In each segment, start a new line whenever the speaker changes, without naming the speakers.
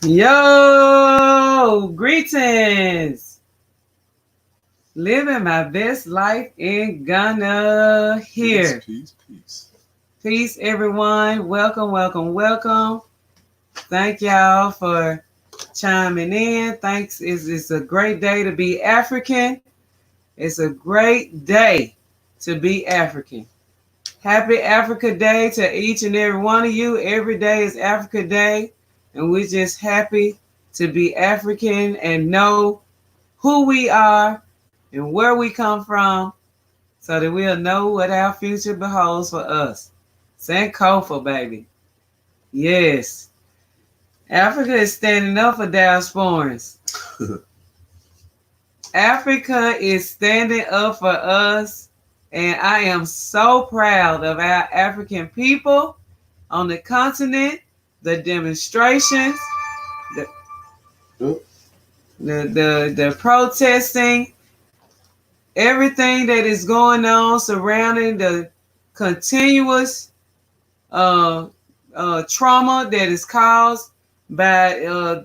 Yo, greetings. Living my best life in Ghana here.
Peace.
Peace, everyone. Welcome. Thank y'all for chiming in. Thanks. It's a great day to be African. It's a great day to be African. Happy Africa Day to each and every one of you. Every day is Africa Day, and we're just happy to be African and know who we are and where we come from so that we'll know what our future beholds for us. Sankofa, baby. Yes. Africa is standing up for Diasporans. Africa is standing up for us, and I am so proud of our African people on the continent, the demonstrations, the protesting, everything that is going on surrounding the continuous trauma that is caused by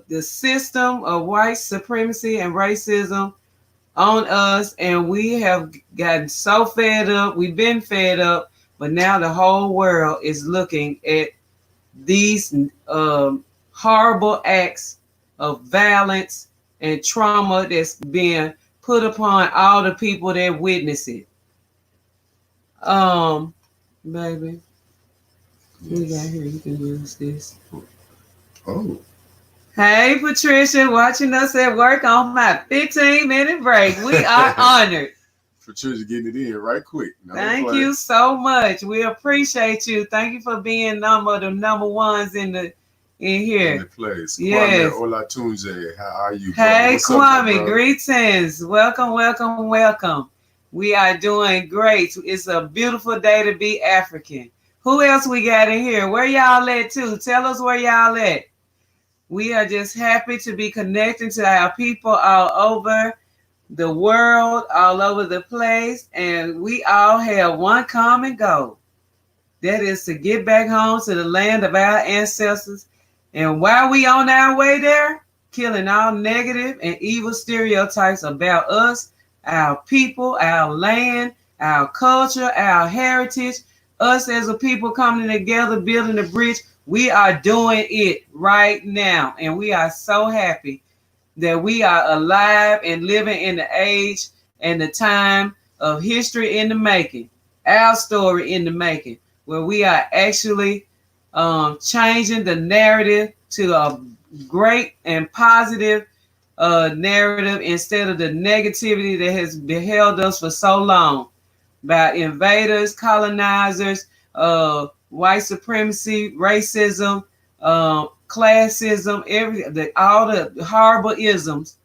the system of white supremacy and racism on us. And we have gotten so fed up. We've been fed up, but now the whole world is looking at these horrible acts of violence and trauma that's being put upon all the people that witness it. Baby, we got here. You can use this.
Oh.
Hey, Patricia, watching us at work on my 15-minute break. We are honored.
Patricia getting it in right quick.
Thank you so much. We appreciate you. Thank you for being the number ones in here.
In the place.
Yes.
Kwame Olatunje, how are you?
Hey, Kwame, greetings. Welcome. We are doing great. It's a beautiful day to be African. Who else we got in here? Where y'all at too? Tell us where y'all at. We are just happy to be connecting to our people all over the world, all over the place, and we all have one common goal. That is to get back home to the land of our ancestors. And while we on our way there, killing all negative and evil stereotypes about us, our people, our land, our culture, our heritage, us as a people coming together, building a bridge. We are doing it right now. And we are so happy that we are alive and living in the age and the time of history in the making, our story in the making, where we are actually changing the narrative to a great and positive narrative instead of the negativity that has beheld us for so long by invaders, colonizers, white supremacy, racism, classism, all the horrible isms.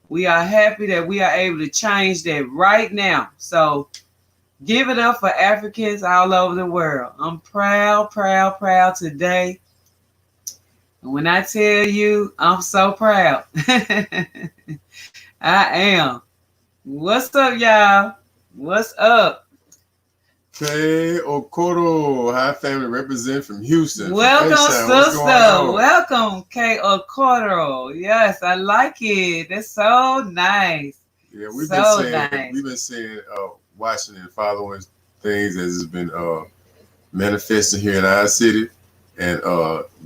We are happy that we are able to change that right now. So give it up for Africans all over the world. I'm proud today. And when I tell you, I'm so proud. I am. What's up, y'all? What's up?
Kay Okoro, High Family represent from Houston.
Welcome, sister. Welcome, Kay Okoro. Yes, I like it. That's so nice.
Yeah, we've been seeing, watching and following things as it's been manifesting here in our city, and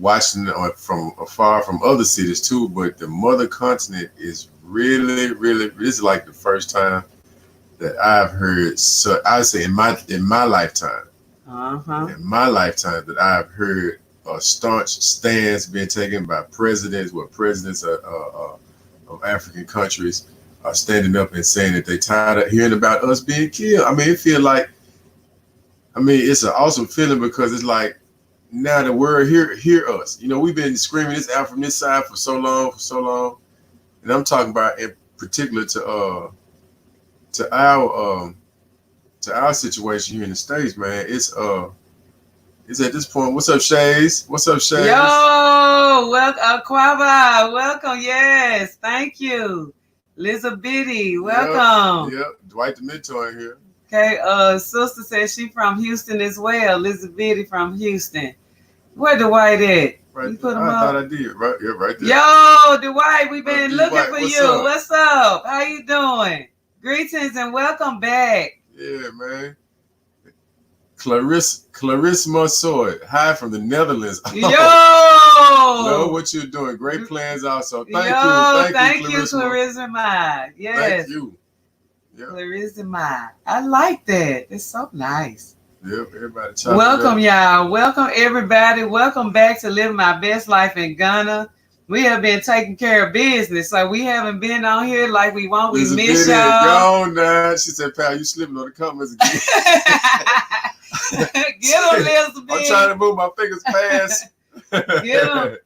watching from afar from other cities too. But the mother continent is really, this is like the first time that I've heard, so I would say in my lifetime, in my lifetime, that I've heard a staunch stance being taken by presidents of African countries are standing up and saying that they tired of hearing about us being killed. I mean, it's an awesome feeling because it's like now the world hear us. You know, we've been screaming this out from this side for so long, and I'm talking about in particular to our situation here in the States, man. It's at this point. What's up, Shays?
Yo, welcome, Quava. Welcome, yes, thank you. Elizabeth, welcome.
Yep. Dwight the Mentor here.
Okay, sister says she from Houston as well. Elizabeth from Houston. Where Dwight at?
Right.
You put them
I
up.
thought I did. Right. Yeah. Right there.
Yo, Dwight, we've been looking
Dwight,
for
what's
you.
up?
What's up? How you doing? Greetings and welcome back.
Yeah, man. Clarissa Soy, hi from the Netherlands.
Yo!
Love what you're doing. Great plans also.
Thank you, Clarissa. Yes.
Thank you.
Yeah. Clarissa. I like that. It's so nice.
Yep, everybody.
Welcome, y'all. Welcome, everybody. Welcome back to Living My Best Life in Ghana. We have been taking care of business, so we haven't been on here like we want. We miss y'all.
Gone now. She said, "Pal, you slipping on the comments again."
Get them, Elizabeth.
I'm trying to move my fingers fast.
Get them.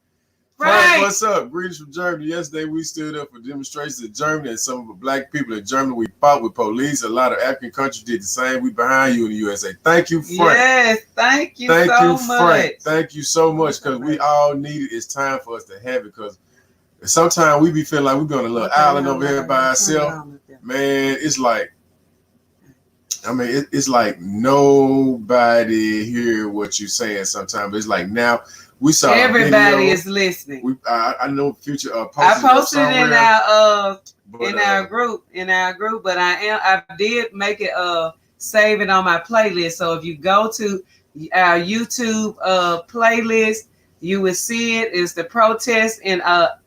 Frank, what's up? Greetings from Germany. Yesterday, we stood up for demonstrations in Germany, and some of the black people in Germany, we fought with police. A lot of African countries did the same. We behind you in the USA. Thank you, Frank.
Yes, thank you so much.
Frank. Thank you so much, because we all need it. It's time for us to have it, because sometimes we be feeling like we be on a little island over here by ourselves. Man, it's like, it's like nobody hear what you're saying sometimes. It's like now, we saw
everybody is listening.
I know Future
I posted it in our group, but I did make it save it on my playlist. So if you go to our YouTube playlist, you will see it. It's the protest in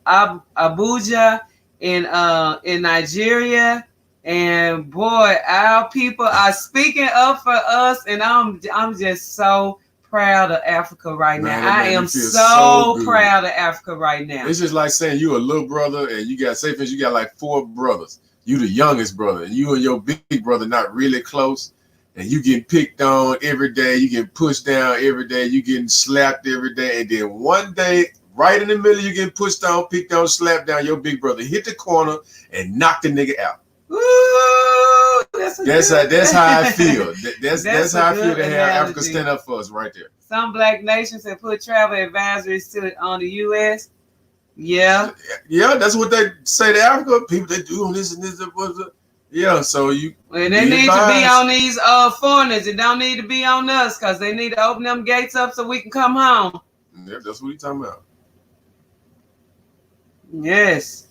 Abuja in Nigeria. And boy, our people are speaking up for us, and I'm just so proud of Africa right now. I am so proud of Africa right now.
It's just like saying you a little brother, and you got, say for instance, you got like 4 brothers. You the youngest brother, and you and your big brother not really close, and you getting picked on every day. You getting pushed down every day. You getting slapped every day, and then one day, right in the middle, you getting pushed down, picked on, slapped down. Your big brother hit the corner and knocked the nigga out.
Ooh, that's
how I feel. That's how I feel to have Africa stand up for us right there.
Some black nations have put travel advisories on the U.S. Yeah,
that's what they say to Africa. People they do this and this. Yeah, so you.
Well, they need to be on these foreigners. It don't need to be on us, because they need to open them gates up so we can come home.
Yeah, that's what he's talking about.
Yes.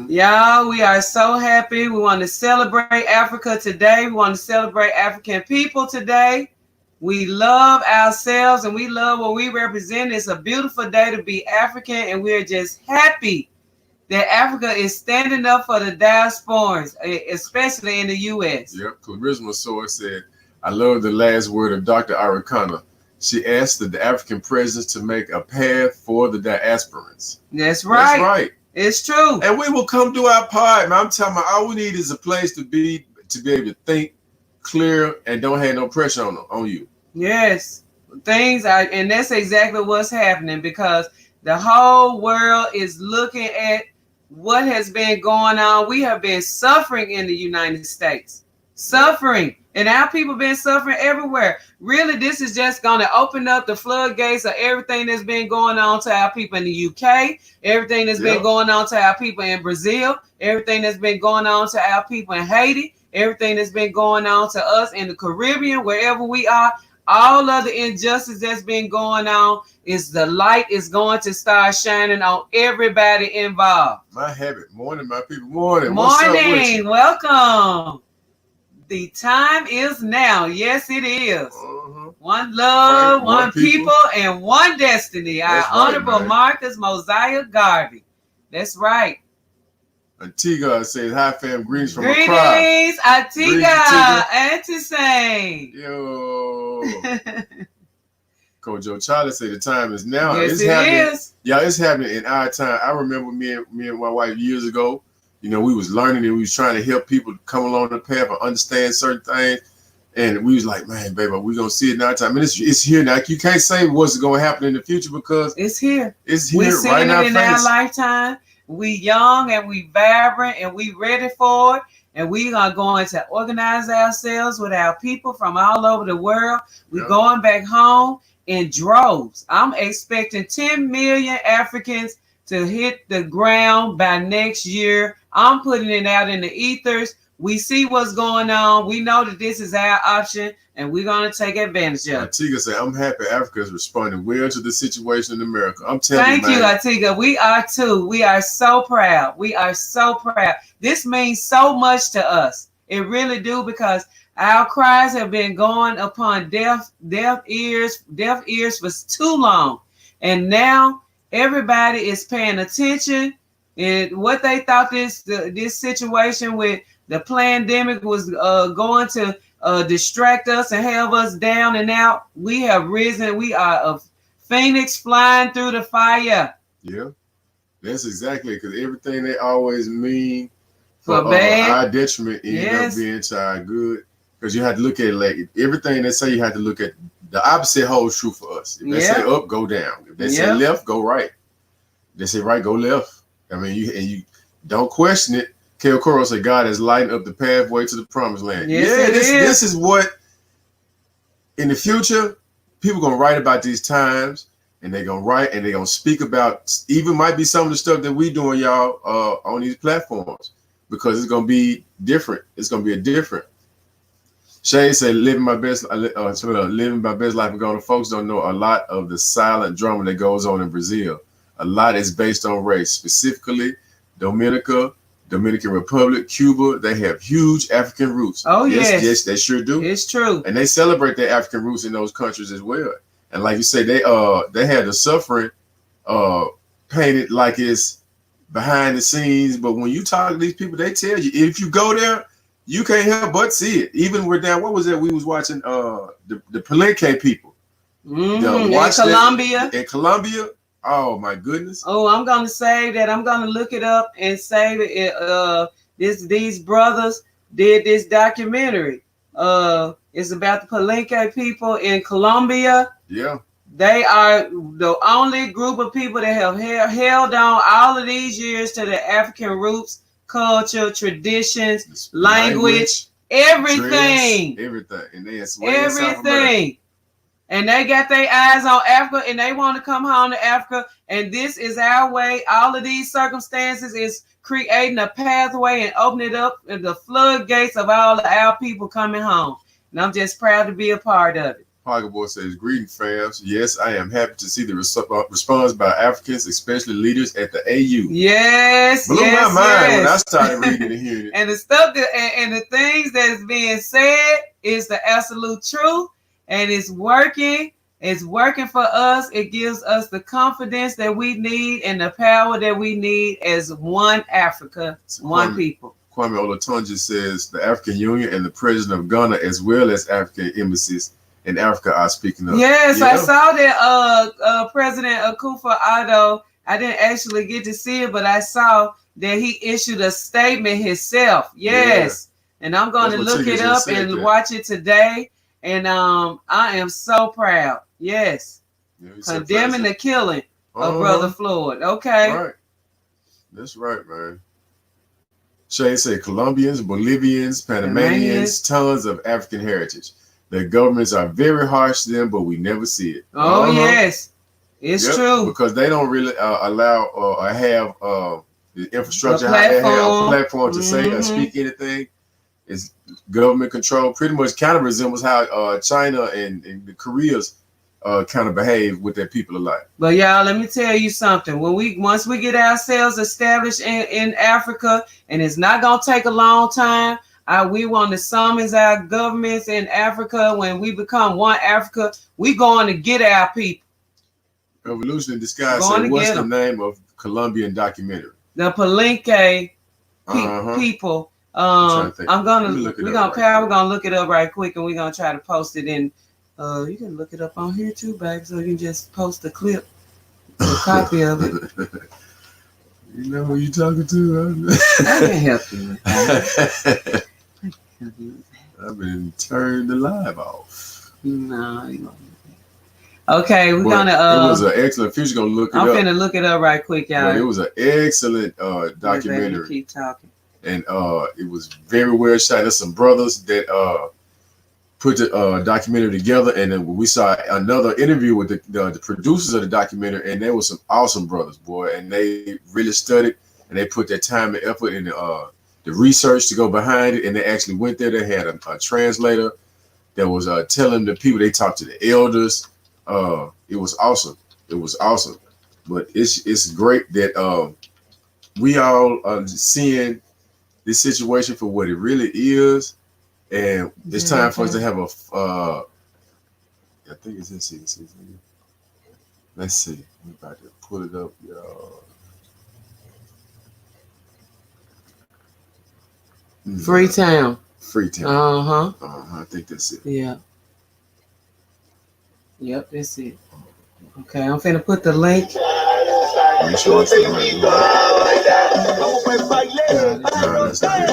Y'all, we are so happy. We want to celebrate Africa today. We want to celebrate African people today. We love ourselves and we love what we represent. It's a beautiful day to be African, and we're just happy that Africa is standing up for the diasporans, especially in the U.S.
Yep. Charisma Source said, I love the last word of Dr. Arikana. She asked the African presidents to make a path for the diasporans.
That's right.
That's right.
It's true.
And we will come do our part, man. I'm telling you, all we need is a place to be able to think clear and don't have no pressure on you.
Yes. And that's exactly what's happening, because the whole world is looking at what has been going on. We have been suffering in the United States. Suffering. And our people been suffering everywhere. Really, this is just going to open up the floodgates of everything that's been going on to our people in the UK, everything that's been going on to our people in Brazil, everything that's been going on to our people in Haiti, everything that's been going on to us in the Caribbean, wherever we are. All of the injustice that's been going on is the light is going to start shining on everybody involved.
My habit. Morning, my people. Morning.
Morning. Welcome. The time is now. Yes, it is. One love, one people, and one destiny. Our honorable Marcus Mosiah Garvey. That's right.
Antigua says, hi, fam. Greetings from
Accra. Greetings, Antigua. Antisane.
Yo. Coach Joe Charlie said the time is now.
Yes, it is.
Yeah, it's happening in our time. I remember me and my wife years ago. You know, we was learning and we was trying to help people come along the path and understand certain things. And we was like, man, baby, we're going to see it in our time. And it's here now. You can't say what's going to happen in the future, because
it's here.
It's here right now.
We're seeing it in our lifetime. We young and we vibrant and we ready for it. And we are going to organize ourselves with our people from all over the world. We're going back home in droves. I'm expecting 10 million Africans to hit the ground by next year. I'm putting it out in the ethers. We see what's going on. We know that this is our option, and we're going to take advantage of it.
Antigua said, I'm happy Africa is responding well to the situation in America. I'm telling
Thank
you,
you, Antigua. We are too. We are so proud. We are so proud. This means so much to us. It really do, because our cries have been going upon deaf ears for too long. And now everybody is paying attention. And what they thought this situation with the pandemic was going to distract us and have us down and out, we have risen. We are a phoenix flying through the fire.
Yeah, that's exactly, because everything they always mean
for bad,
our detriment end up being to our good. Because you have to look at it like everything they say. You have to look at the opposite holds true for us. If they say up, go down. If they say left, go right. If they say right, go left. I mean, you don't question it. Kel Coro said, God has lightened up the pathway to the promised land. This is what in the future people gonna write about these times, and they're gonna write and they're gonna speak about. Even might be some of the stuff that we doing, y'all, on these platforms, because it's gonna be different. It's gonna be a different. Shay said, living my best life and going. Folks don't know a lot of the silent drama that goes on in Brazil. A lot is based on race, specifically Dominican Republic, Cuba. They have huge African roots.
Oh, yes,
they sure do.
It's true.
And they celebrate their African roots in those countries as well. And like you say, they had the suffering painted like it's behind the scenes. But when you talk to these people, they tell you, if you go there, you can't help but see it. Even we're down. What was that? We was watching the Palenque people.
In Colombia.
In Colombia. Oh my goodness.
Oh, I'm gonna say that I'm gonna look it up and say that these brothers did this documentary. It's about the Palenque people in Colombia.
Yeah.
They are the only group of people that have held on all of these years to their African roots, culture, traditions, language, everything.
Dress, everything. And they
everything. And they got their eyes on Africa, and they want to come home to Africa. And this is our way. All of these circumstances is creating a pathway and opening up the floodgates of all of our people coming home. And I'm just proud to be a part of it.
Parker Boy says, greetings, fams. Yes, I am happy to see the response by Africans, especially leaders at the AU.
Yes,
blew my mind when I started reading and hearing it.
And the stuff and the things that is being said is the absolute truth, and it's working. It's working for us. It gives us the confidence that we need and the power that we need as one Africa, one people.
Kwame Olatunji says the African Union and the President of Ghana, as well as African embassies in Africa, are speaking up.
Yes, I saw that President Akufo-Addo. I didn't actually get to see it, but I saw that he issued a statement himself. Yes, and I'm going to look it up and watch it today. And I am so proud. Yes, condemning the killing of Brother Floyd. Okay,
right. That's right, man. Shay said Colombians, Bolivians, Panamanians, tons of African heritage. The governments are very harsh to them, but we never see it.
Oh, yes. It's true.
Because they don't really allow or have the infrastructure, how they have a platform to say or speak anything. It's government control. Pretty much kind of resembles how China and the Koreas kind of behave with their people alike.
But y'all, let me tell you something. Once we get ourselves established in Africa, and it's not going to take a long time, we want to summons our governments in Africa. When we become one Africa, we going to get our people.
Revolution in Disguise said, what's the name of Colombian documentary?
The Palenque people. We're gonna look it up right quick, and we're gonna try to post it in. You can look it up on here too, babe. So you can just post a clip, a copy of it.
You know who you talking to?
I can help you with that.
I've been turned the live off.
No, you won't. Okay, we're gonna.
It was an excellent. Future gonna look it up.
I'm finna look it up right quick, y'all.
But it was an excellent documentary.
Keep talking.
And it was very well shot. There's some brothers that put the documentary together, and then we saw another interview with the producers of the documentary, and they were some awesome brothers, boy. And they really studied, and they put their time and effort in the research to go behind it, and they actually went there. They had a translator that was telling the people. They talked to the elders. It was awesome. It was awesome. But it's great that we all are seeing this situation for what it really is, and it's time for us to have a. I think it's this season. Let's see. I'm about to pull it up, y'all.
Freetown.
Freetown. I think that's it.
Yeah. Yep, that's it. Okay, I'm finna put the link.
Make sure it's the right one. No, that's not it.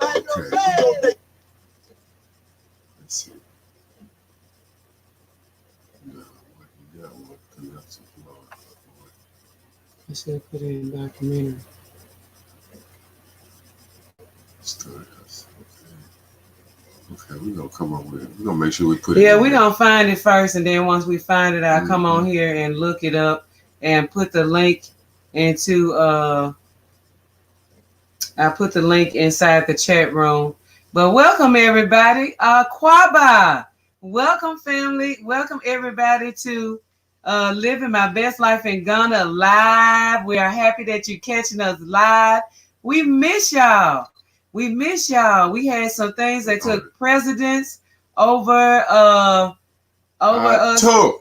Okay. Let's see.
I should put it in documentary.
Okay, we're gonna come up with it. We're gonna make sure we put it.
Yeah, we're gonna find it first, and then once we find it, I'll come on here and look it up and put the link into I put the link inside the chat room. But welcome everybody. Kwaba. Welcome family. Welcome everybody to Living My Best Life in Ghana live. We are happy that you're catching us live. We miss y'all. We miss y'all. We had some things that took precedence over us. I told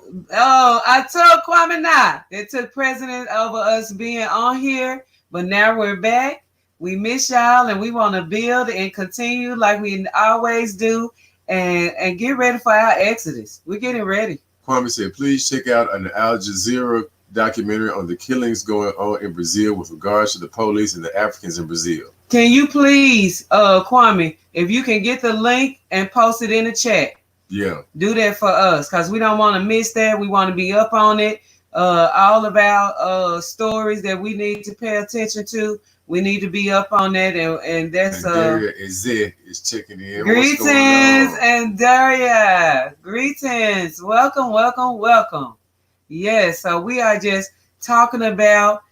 Kwame Na. It took precedence over us being on here, but now we're back. We miss y'all, and we want to build and continue like we always do, and get ready for our exodus. We're getting ready.
Kwame said, please check out an Al Jazeera documentary on the killings going on in Brazil with regards to the police and the Africans in Brazil.
Can you please, Kwame, if you can get the link and post it in the chat?
Yeah.
Do that for us, because we don't want to miss that. We want to be up on it. All about stories that we need to pay attention to. We need to be up on that, and that's
Daria is checking in.
Greetings, and Daria. Greetings. Welcome, welcome, welcome. Yes, so we are just talking about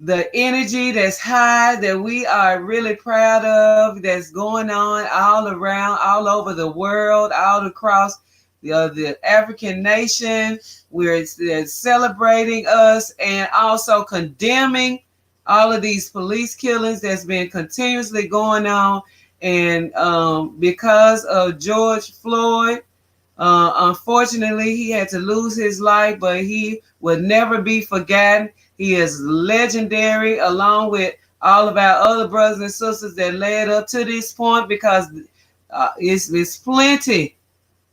the energy that's high that we are really proud of, that's going on all around, all over the world, all across the African nation. We're celebrating us and also condemning all of these police killings that's been continuously going on. And because of George Floyd, unfortunately, he had to lose his life, but he will never be forgotten. He is legendary, along with all of our other brothers and sisters that led up to this point, because it's plenty.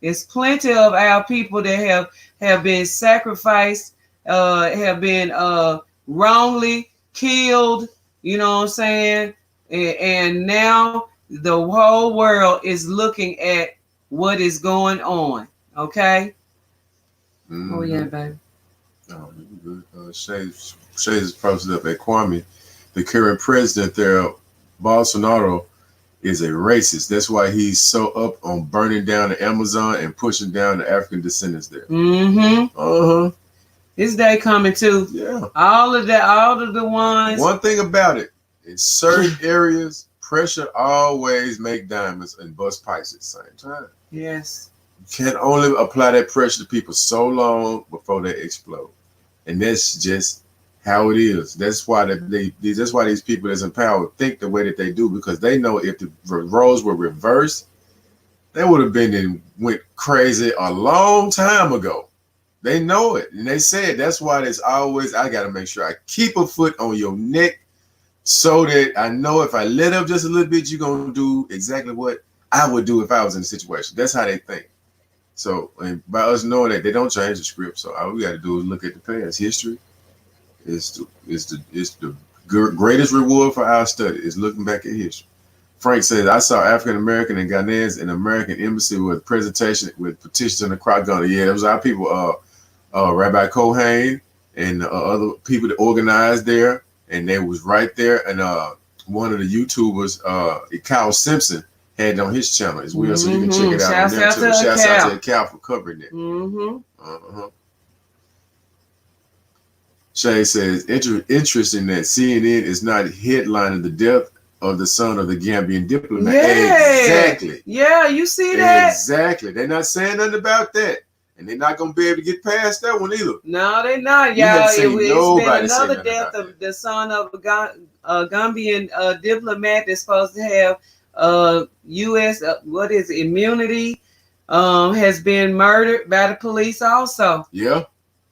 It's plenty of our people that have been sacrificed, have been wrongly killed, you know what I'm saying? And now the whole world is looking at what is going on. Okay?
Mm-hmm.
Oh, yeah, baby.
Oh, good. Shay's posted up at Kwame. The current president there, Bolsonaro, is a racist. That's why he's so up on burning down the Amazon and pushing down the African descendants there.
Mm-hmm. His day coming too.
Yeah.
All of the ones.
One thing about it, in certain areas, pressure always make diamonds and bust pipes at the same time.
Yes.
You can only apply that pressure to people so long before they explode. And that's just how it is. That's why that's why these people that's in power think the way that they do, because they know if the roles were reversed, they would have been and went crazy a long time ago. They know it. And they said that's why there's always, I got to make sure I keep a foot on your neck so that I know if I let up just a little bit, you're going to do exactly what I would do if I was in the situation. That's how they think. So, and by us knowing that, they don't change the script. So all we got to do is look at the past. History is the greatest reward for our study, is looking back at history. Frank says, I saw African American and Ghanaians in the American embassy with presentation with petitions in the crowd going. Yeah, it was our people, Rabbi Kohen and other people that organized there, and they was right there. And one of the YouTubers, Kyle Simpson, had it on his channel as well, so you can check it out on there too. Shouts out to Cal for covering that. Shay says, interesting that CNN is not headlining the death of the son of the Gambian diplomat.
Yeah.
Exactly.
Yeah, you see that?
Exactly. They're not saying nothing about that. And they're not going to be able to get past that one either.
No, they're not, y'all. It's been another death of the son of a Gambian diplomat that's supposed to have U.S. immunity. Has been murdered by the police also.
Yeah.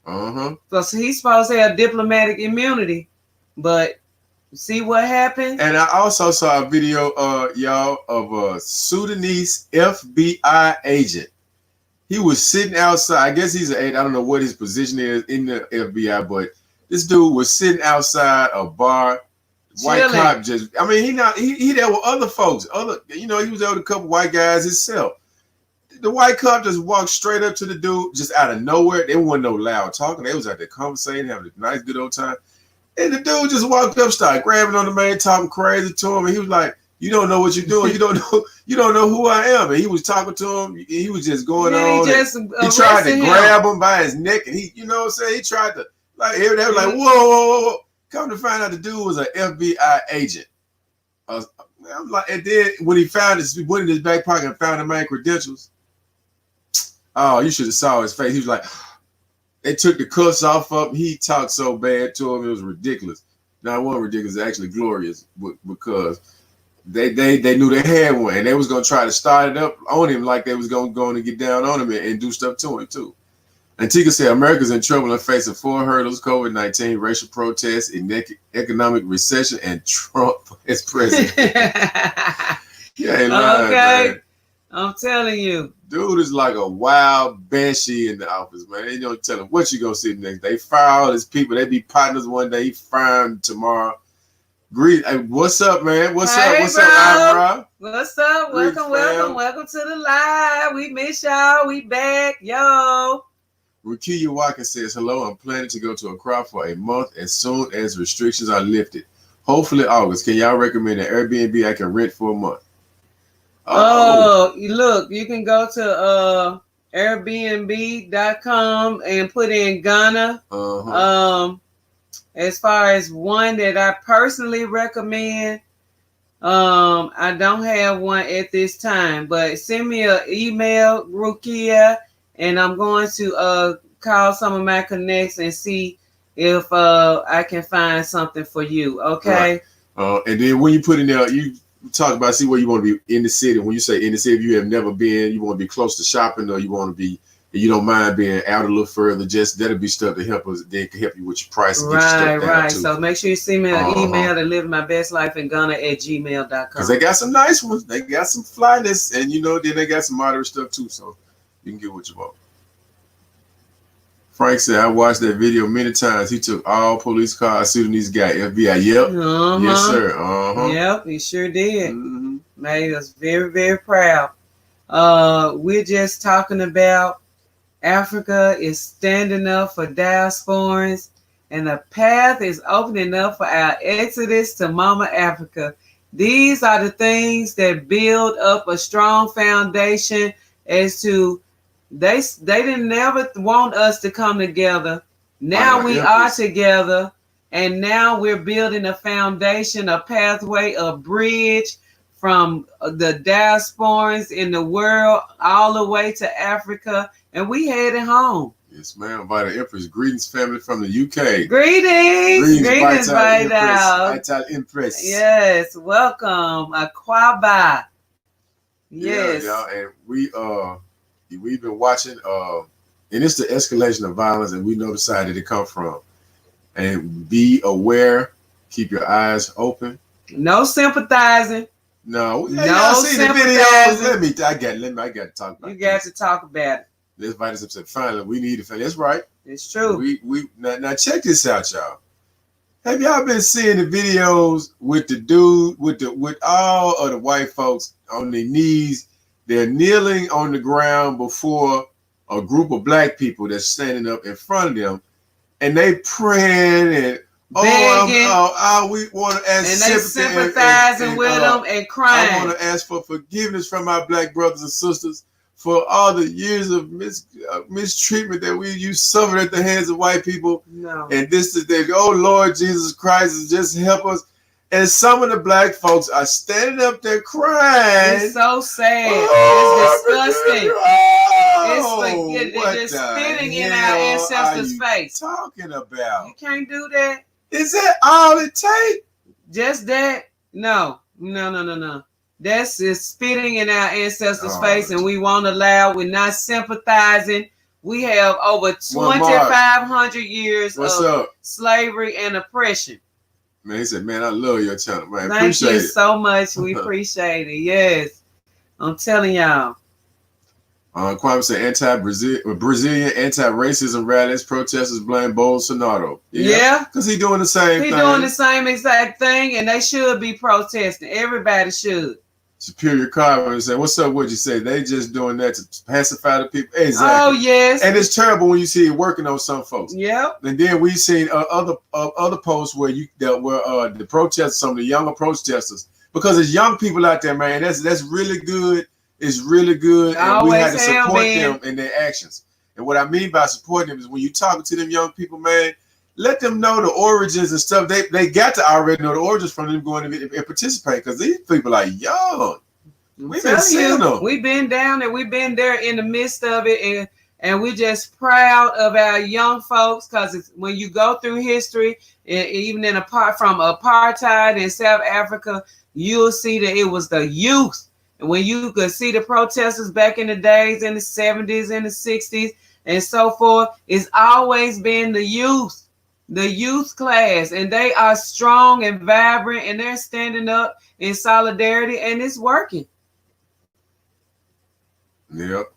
So he's supposed to have diplomatic immunity, but see what happened.
And I also saw a video, y'all, of a Sudanese FBI agent. He was sitting outside. I guess he's an agent. I don't know what his position is in the FBI, but this dude was sitting outside a bar. White cop just. I mean, he there with other folks. He was there with a couple white guys himself. The white cop just walked straight up to the dude, just out of nowhere. There wasn't no loud talking. They was out there conversating, having a nice, good old time. And the dude just walked up, started grabbing on the man, talking crazy to him. And he was like, "You don't know what you're doing. You don't know who I am." And he was talking to him. He was just going on. He tried to grab him by his neck, and he, you know what I'm saying? He tried to, like, they were like, whoa. Come to find out the dude was an FBI agent. I'm like, and then when he went in his back pocket and found the man credentials. Oh, you should have saw his face. He was like, they took the cuffs off of him. He talked so bad to him, it was ridiculous. Now, it wasn't ridiculous, actually glorious, because they knew they had one, and they was gonna try to start it up on him like they was going to get down on him and do stuff to him too. Antigua said America's in trouble and facing 4 hurdles: COVID-19, racial protests, economic recession, and Trump as president. Yeah, ain't lying, man.
I'm telling you.
Dude is like a wild banshee in the office, man. They don't tell him what you gonna see the next day. Fire all his people. They be partners one day, he fire them tomorrow. Hey, what's up, man? What's up, Ira?
What's up? Welcome to the live. We miss y'all. We back, yo.
Rukia Walker says, hello, I'm planning to go to Accra for a month as soon as restrictions are lifted. Hopefully August. Can y'all recommend an Airbnb I can rent for a month?
Look, you can go to Airbnb.com and put in Ghana. As far as one that I personally recommend, I don't have one at this time, but send me an email, Rukia, and I'm going to call some of my connects and see if I can find something for you. Okay.
Right. And then when you put in there, you talk about see where you want to be in the city. When you say in the city, if you have never been, you want to be close to shopping, or you want to be, you don't mind being out a little further. Just that'll be stuff to help us. Then can help you with your price. And get your stuff down too.
So make sure you send me an email to live my best life in Ghana at gmail.com.
Because they got some nice ones. They got some flyness, and then they got some moderate stuff too. So you can get what you want. Frank said, I watched that video many times. He took all police cars, Sudanese guy, FBI. Yep. Yes, sir.
Yep, he sure did. Made us very, very proud. We're just talking about Africa is standing up for diasporans, and the path is opening up for our exodus to Mama Africa. These are the things that build up a strong foundation as to they didn't never want us to come together. Now we are together, and now we're building a foundation, a pathway, a bridge from the diasporans in the world all the way to Africa, and we headed home.
Yes, ma'am. Vital Empress. Greetings, family from the UK.
Greetings, Vital
Empress.
Yes, welcome, Aquaba. Yes,
y'all, and we've been watching, and it's the escalation of violence, and we know the side that it comes from. And be aware, keep your eyes open.
No sympathizing.
No,
no
see the videos. I got to talk about it.
You got to talk about it.
This Vital said, finally, we need to. That's right.
It's true.
We now check this out, y'all. Have y'all been seeing the videos with the dude with all of the white folks on their knees? They're kneeling on the ground before a group of black people that's standing up in front of them, and they praying and we want to ask
and they sympathizing with them and crying.
I want to ask for forgiveness from my black brothers and sisters for all the years of mistreatment that you suffered at the hands of white people.
No.
And this is the, oh Lord Jesus Christ, just help us. And some of the black folks are standing up there crying.
It's so sad.
Oh,
it's disgusting.
Oh,
they're just spitting in our ancestors' face.
Talking about?
You can't do that.
Is that all it takes?
Just that? No. That's just spitting in our ancestors' face, and we won't allow. We're not sympathizing. We have over 2,500 years of slavery and oppression.
Man, he said, man, I love your channel, man.
Thank you so much. We appreciate it. Yes. I'm telling y'all.
Kwame said Brazilian anti-racism rallies, protesters blame Bolsonaro. Yeah. Because he's doing the same thing. He's doing the same
exact thing, and they should be protesting. Everybody should.
Superior Carver said, what's up? What'd you say? They just doing that to pacify the people. Exactly.
Oh, yes.
And it's terrible when you see it working on some folks.
Yep.
And then we've seen other posts where the protesters, some of the younger protesters, because there's young people out there, man. That's really good. It's really good. And we have to support them in their actions. And what I mean by supporting them is when you're talking to them young people, man, let them know the origins and stuff. They got to already know the origins from them going and participate, because these people are young. We've been seeing them.
We've been down there. We've been there in the midst of it, and we're just proud of our young folks, because when you go through history, even apart from apartheid in South Africa, you'll see that it was the youth. And when you could see the protesters back in the days, in the 70s and the 60s and so forth, it's always been the youth class, and they are strong and vibrant, and they're standing up in solidarity, and it's working.
Yep.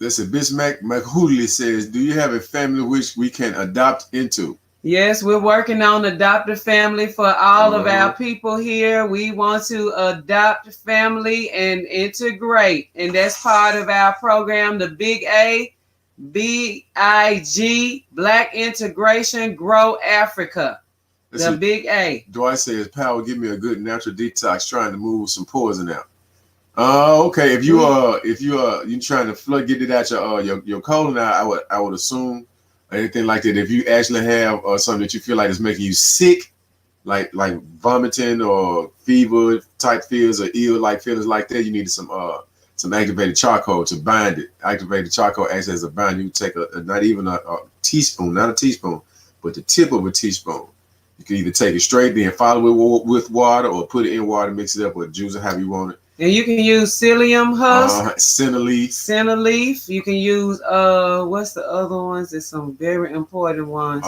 Listen, Bismack McHooley says, do you have a family which we can adopt into?
Yes, we're working on adoptive family for all of our people here. We want to adopt family and integrate, and that's part of our program, the Big A, BIG, Black Integration, Grow Africa. The Big A.
Dwight says, "Power, give me a good natural detox, trying to move some poison out." Okay. If you trying to get it out your colon out, I would assume anything like that. If you actually have something that you feel like is making you sick, like vomiting or fever type feels or ill like feelings like that, you need some activated charcoal to bind it. Activated charcoal acts as a bind. You take not even a teaspoon, not a teaspoon, but the tip of a teaspoon. You can either take it straight, then follow it with water, or put it in water, mix it up with juice or however you want it.
And you can use psyllium husk,
senna leaf.
You can use what's the other ones? There's some very important ones.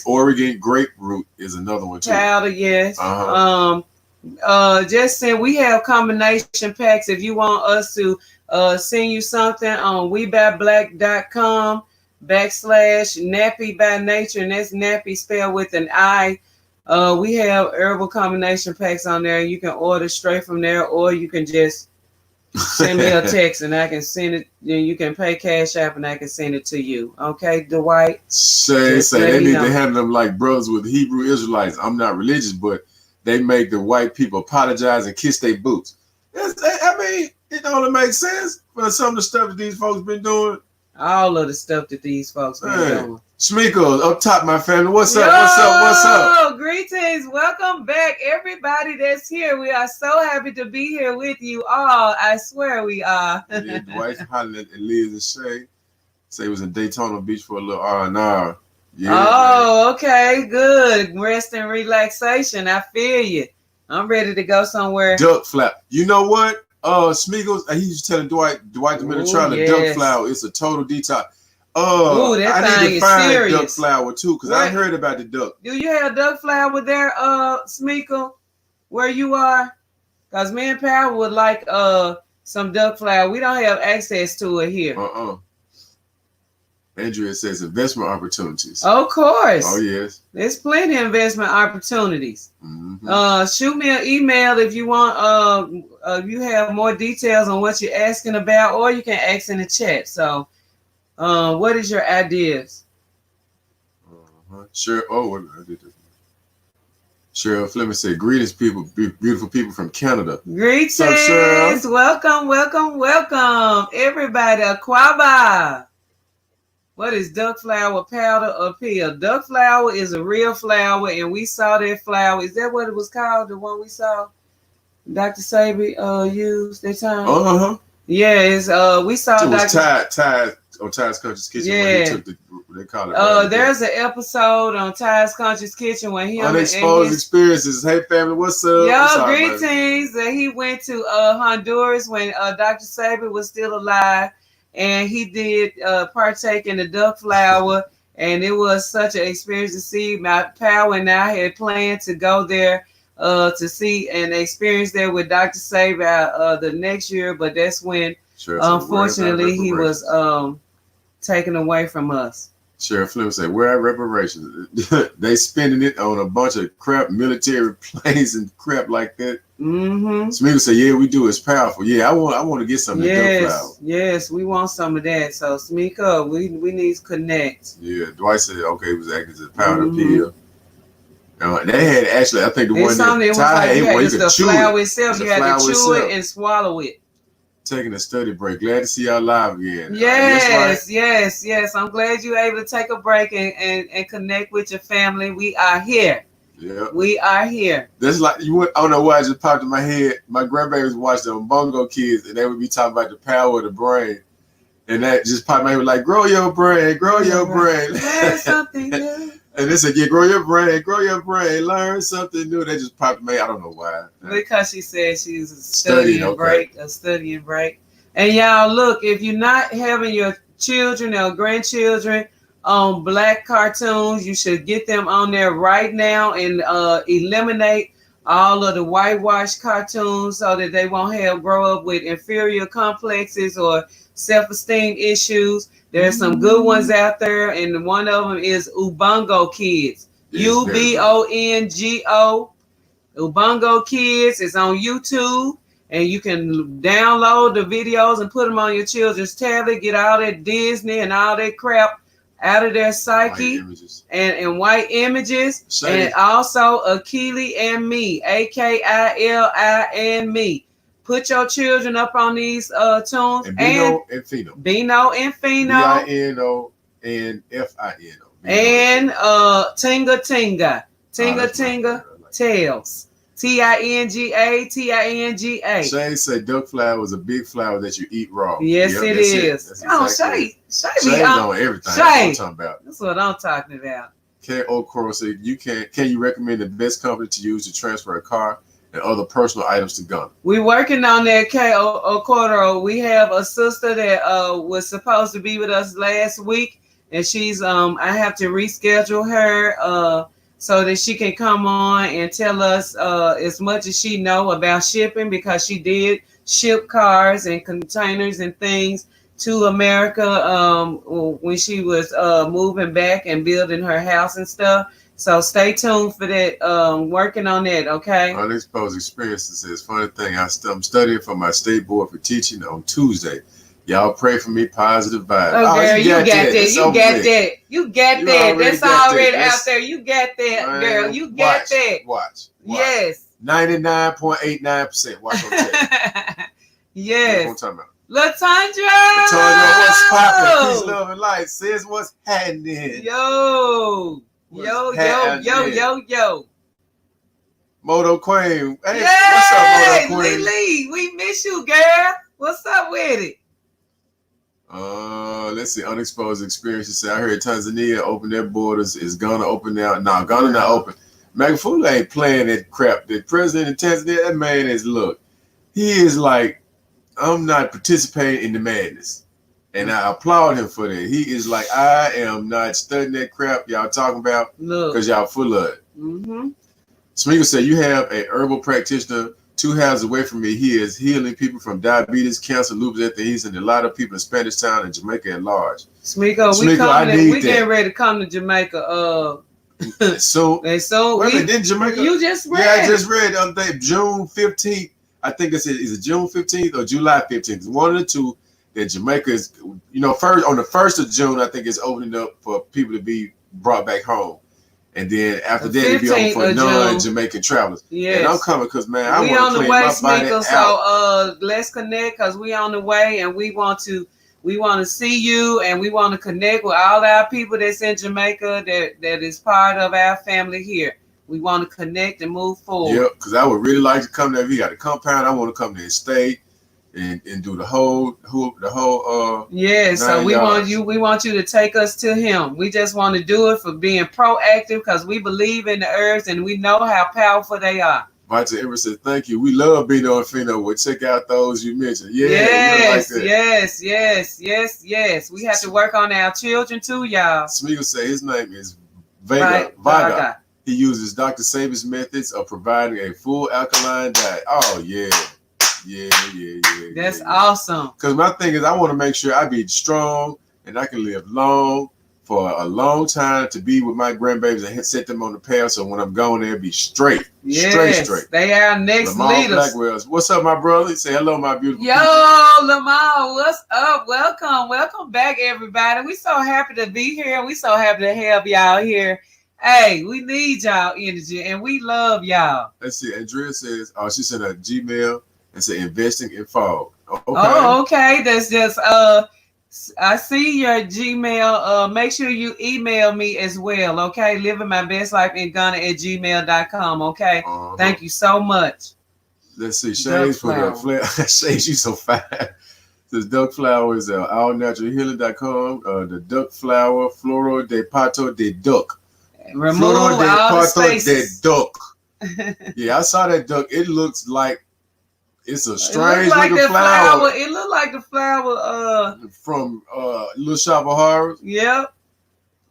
Oregon grapefruit is another one too.
Powder, yes. Just saying, we have combination packs. If you want us to send you something on WeBuyBlack.com/Nappy by Nature, and that's Nappy spelled with an I. We have herbal combination packs on there. You can order straight from there, or you can just send me a text and I can send it. You can pay Cash App and I can send it to you. Okay, Dwight?
Say they need to handle them like brothers with Hebrew Israelites. I'm not religious, but they make the white people apologize and kiss their boots. I mean, it don't make sense for some of the stuff that these folks been doing.
All of the stuff that these folks been doing.
Shmiko, up top, my family. What's up? What's up?
Greetings. Welcome back, everybody that's here. We are so happy to be here with you all. I swear we are.
Yeah, Dwight hollering at Liz and Shay. Say it was in Daytona Beach for a little R&R. Yeah,
man. Okay, good. Rest and relaxation. I feel you. I'm ready to go somewhere.
Duck flap. You know what? Smigos, he used to tell Dwight the minute trying to duck flower. It's a total detox.
That
I need to find
serious.
duck flower too, because I heard about the duck.
Do you have duck flower there, Smiko, where you are? Because me and Power would like some duck flower. We don't have access to it here.
Andrea says investment opportunities.
Of course.
Oh yes.
There's plenty of investment opportunities.
Mm-hmm.
Shoot me an email if you want. You have more details on what you're asking about, or you can ask in the chat. So, what is your ideas?
Sure. Oh, I did this. Cheryl Fleming said, greetings, people, beautiful people from Canada.
Greetings. Welcome, welcome, welcome. Everybody, Aquaba. What is duck flower powder or pill? Duck flower is a real flower, and we saw that flower. Is that what it was called? The one we saw Dr. Sabi used that time?
Uh-huh.
Yeah, it's we saw
it was Tied on Ty's Country's Kitchen when he took they call it.
There's an episode on Ty's Country's Kitchen when he
Unexposed Experiences. Hey family, what's up?
Yo, greetings. He went to Honduras when Dr. Sabi was still alive, and he did partake in the duck flower, and it was such an experience to see. My power and I had planned to go there to see and experience there with Dr. Sabi the next year, but that's when unfortunately he was taken away from us.
Sheriff Fleming said, where are reparations? They spending it on a bunch of crap, military planes and crap like that.
Mm-hmm.
Smeagol said, yeah, we do. It's powerful. Yeah, I want to get some of that.
Yes, we want some of that. So Smeagol, we need to connect.
Yeah, Dwight said, okay, it was acting as a powder pill. They had actually, I think the one that Ty had, where you could chew
it. Itself. You had to chew it and swallow it.
Taking a study break. Glad to see y'all live again.
Yes. I'm glad you're able to take a break and connect with your family. We are here.
Yeah.
We are here.
That's like I don't know why it just popped in my head. My grandbabies watched them Bongo Kids, and they would be talking about the power of the brain. And that just popped in my head like, grow your brain, grow your brain.
Learn something new.
And they said, yeah, grow your brain, learn something new. They just popped in my head. I don't know why.
Because she said she's a studying break. And y'all, look, if you're not having your children or grandchildren on black cartoons, you should get them on there right now and eliminate all of the whitewashed cartoons so that they won't grow up with inferior complexes or self-esteem issues. There's some good ones out there, and one of them is Ubongo Kids. UBONGO. Ubongo Kids is on YouTube, and you can download the videos and put them on your children's tablet. Get all that Disney and all that crap out of their psyche and white images. And also Akili and me, AKILI and me. Put your children up on these tunes.
And Bino and Fino.
Bino and Fino.
BINO and FINO.
And Tinga Tinga. Tinga Tinga Tales. TINGA.
Shay said duck flower is a big flower that you eat raw.
Yes, it is. Shay
know everything.
Shay.
That's what I'm talking about.
That's what I'm talking about.
K.O. Coral said, can you recommend the best company to use to transfer a car and other personal items to Ghana?
We're working on that, K.O. Coral. We have a sister that was supposed to be with us last week, and she's I have to reschedule her so that she can come on and tell us as much as she know about shipping, because she did ship cars and containers and things to America when she was moving back and building her house and stuff. So stay tuned for that. Working on that, okay?
Unexposed Experiences says, funny thing, I'm studying for my state board for teaching on Tuesday. Y'all pray for me, positive vibes.
Oh, girl, you got that. You got that. That's already out there. You got that, girl. You got that.
Watch.
Yes.
99.89%. Watch on tape.
Yes.
What I'm talking about.
Latondra,
what's poppin'? Peace, love, and light. Says what's happening.
Yo.
Moto Queen. Hey,
yay!
What's up, Moto Queen?
Lee, we miss you, girl. What's up with it?
Let's see. Unexposed Experiences say, I heard Tanzania open their borders. Is Ghana open now? No, Ghana not open. Magufuli ain't playing that crap. The president of Tanzania, that man is, look, he is like, I'm not participating in the madness. And I applaud him for that. He is like, I am not studying that crap y'all talking about because y'all full of it.
Mm-hmm.
Smeagol said, you have a herbal practitioner 2 houses away from me. He is healing people from diabetes, cancer, lupus, and a lot of people in Spanish Town and Jamaica at large.
Smeagol, we getting ready to come to Jamaica.
So didn't Jamaica?
You just read.
Yeah, I just read the other day, June 15th. I think is it June 15th or July 15th? One of the two. That Jamaica is, first on the 1st of June, I think it's opening up for people to be brought back home. And then after that, it'll be open for non-Jamaican travelers.
Yes.
And I'm coming because, man, I want to clean
way,
my body out.
So let's connect because we on the way and we want to see you and we want to connect with all our people that's in Jamaica that is part of our family here. We want to connect and move forward.
Yep, because I would really like to come there. We got a compound. I want to come there and stay and do the whole
yeah, so we want you to take us to him. We just want to do it for being proactive because we believe in the herbs and we know how powerful they are.
Vita Ever said thank you. We love being on Fino. We'll check out those you mentioned. Yeah,
yes, like yes. We have to work on our children too, y'all.
Smeagol say his name is Vaga. He uses Dr. Saber's methods of providing a full alkaline diet. Oh yeah.
That's awesome.
Because my thing is, I want to make sure I be strong and I can live long for a long time to be with my grandbabies and set them on the path. So when I'm going there, be straight.
Yes, straight. They are next
Lamar
leaders.
Blackwells. What's up, my brother? Say hello, my beautiful.
Yo, Lamar, what's up? Welcome back, everybody. We so happy to be here. We so happy to have y'all here. Hey, we need y'all energy and we love y'all.
Let's see. Andrea says, she sent a Gmail. And say investing in fog. Okay.
Oh, okay. That's just I see your Gmail. Make sure you email me as well. Okay. Living my best life in Ghana at gmail.com. Okay. Thank you so much.
Let's see. Shades for the flower. Shades, you so fine. This duck flower is allnaturalhealing.com. The duck flower, Floro de Pato de Duck.
Remove all the spaces.
De Duck. Yeah, I saw that duck. It looks like it's a strange looking flower.
It looked like the flower
from Little Shop of Horrors.
Yep.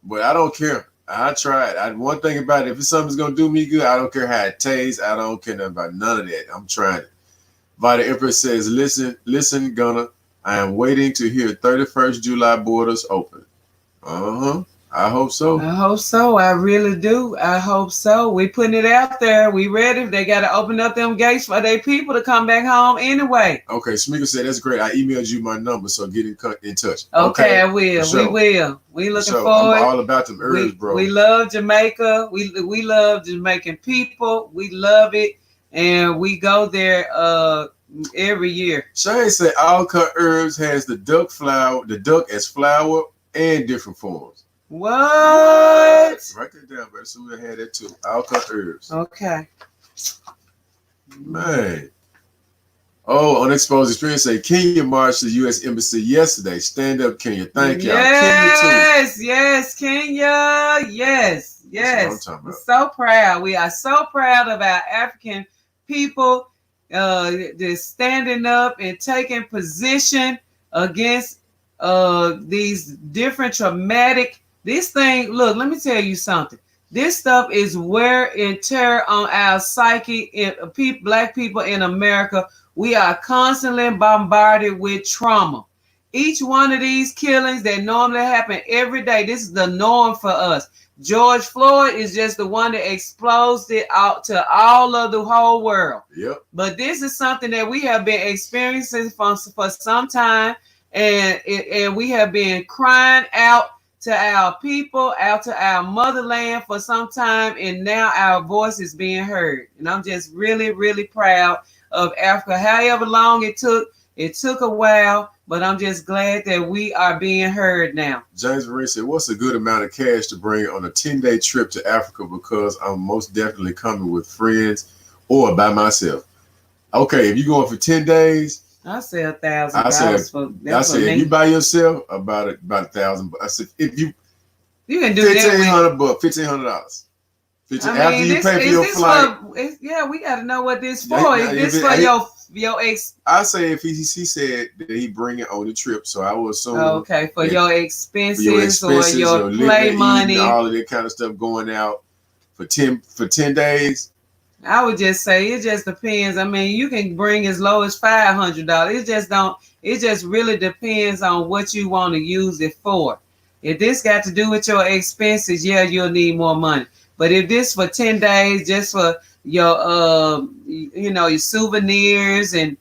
But I don't care. I tried. One thing about it, if something's gonna do me good, I don't care how it tastes. I don't care about none of that. I'm trying it. Vita Empress says, listen, Gunner. I am waiting to hear 31st July borders open. I hope so.
I really do. I hope so. We putting it out there. We ready. They got to open up them gates for their people to come back home anyway.
Okay. Smeagol said, that's great. I emailed you my number, so get in touch.
Okay, I will. Sure. We will. We looking forward.
I'm all about them herbs, bro.
We love Jamaica. We love Jamaican people. We love it. And we go there every year.
Shane said all cut herbs has the duck as flower and different forms.
What?
Write that down, brother. So we had that too. All cut herbs.
Okay.
Man. Oh, Unexposed Experience say Kenya marched to the U.S. Embassy yesterday. Stand up, Kenya. Thank y'all.
Yes, Kenya. Yes. We're so proud. We are so proud of our African people just standing up and taking position against these different traumatic. This thing, look, let me tell you something. This stuff is wear and tear on our psyche. Black people in America, we are constantly bombarded with trauma. Each one of these killings that normally happen every day, this is the norm for us. George Floyd is just the one that exposed it out to all of the whole world.
Yep.
But this is something that we have been experiencing for some time, and we have been crying out to our people, out to our motherland for some time, and now our voice is being heard. And I'm just really, really proud of Africa. However long it took a while, but I'm just glad that we are being heard now.
James Marie said, what's a good amount of cash to bring on a 10-day trip to Africa? Because I'm most definitely coming with friends or by myself. Okay, if you're going for 10 days,
I say $1,000.
I said if you by yourself, about $1,000. I said if you
can do
$1,500, $1,500. After you pay for your flight.
We got to know what this for. Is this for your ex?
I say if he said that he bring it on the trip, so I will assume.
Okay, for your expenses or your play money,
all of that kind of stuff going out for 10 days.
I would just say it just depends. I mean, you can bring as low as $500. It just really depends on what you want to use it for. If this got to do with your expenses, you'll need more money. But if this for 10 days, just for your your souvenirs and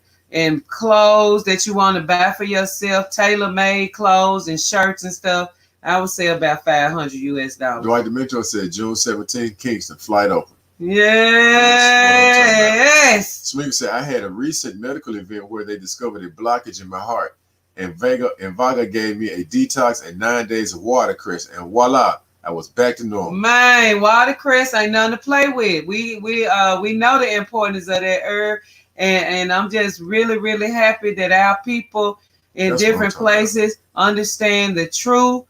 clothes that you want to buy for yourself, tailor-made clothes and shirts and stuff, I would say about $500 US.
Dwight Demetro said June 17th, Kingston, flight open.
Yes.
Smeaker said, I had a recent medical event where they discovered a blockage in my heart. And Vaga gave me a detox and 9 days of watercress. And voila, I was back to normal.
Man, watercress ain't nothing to play with. We know the importance of that herb. And I'm just really, really happy that our people in different places understand the true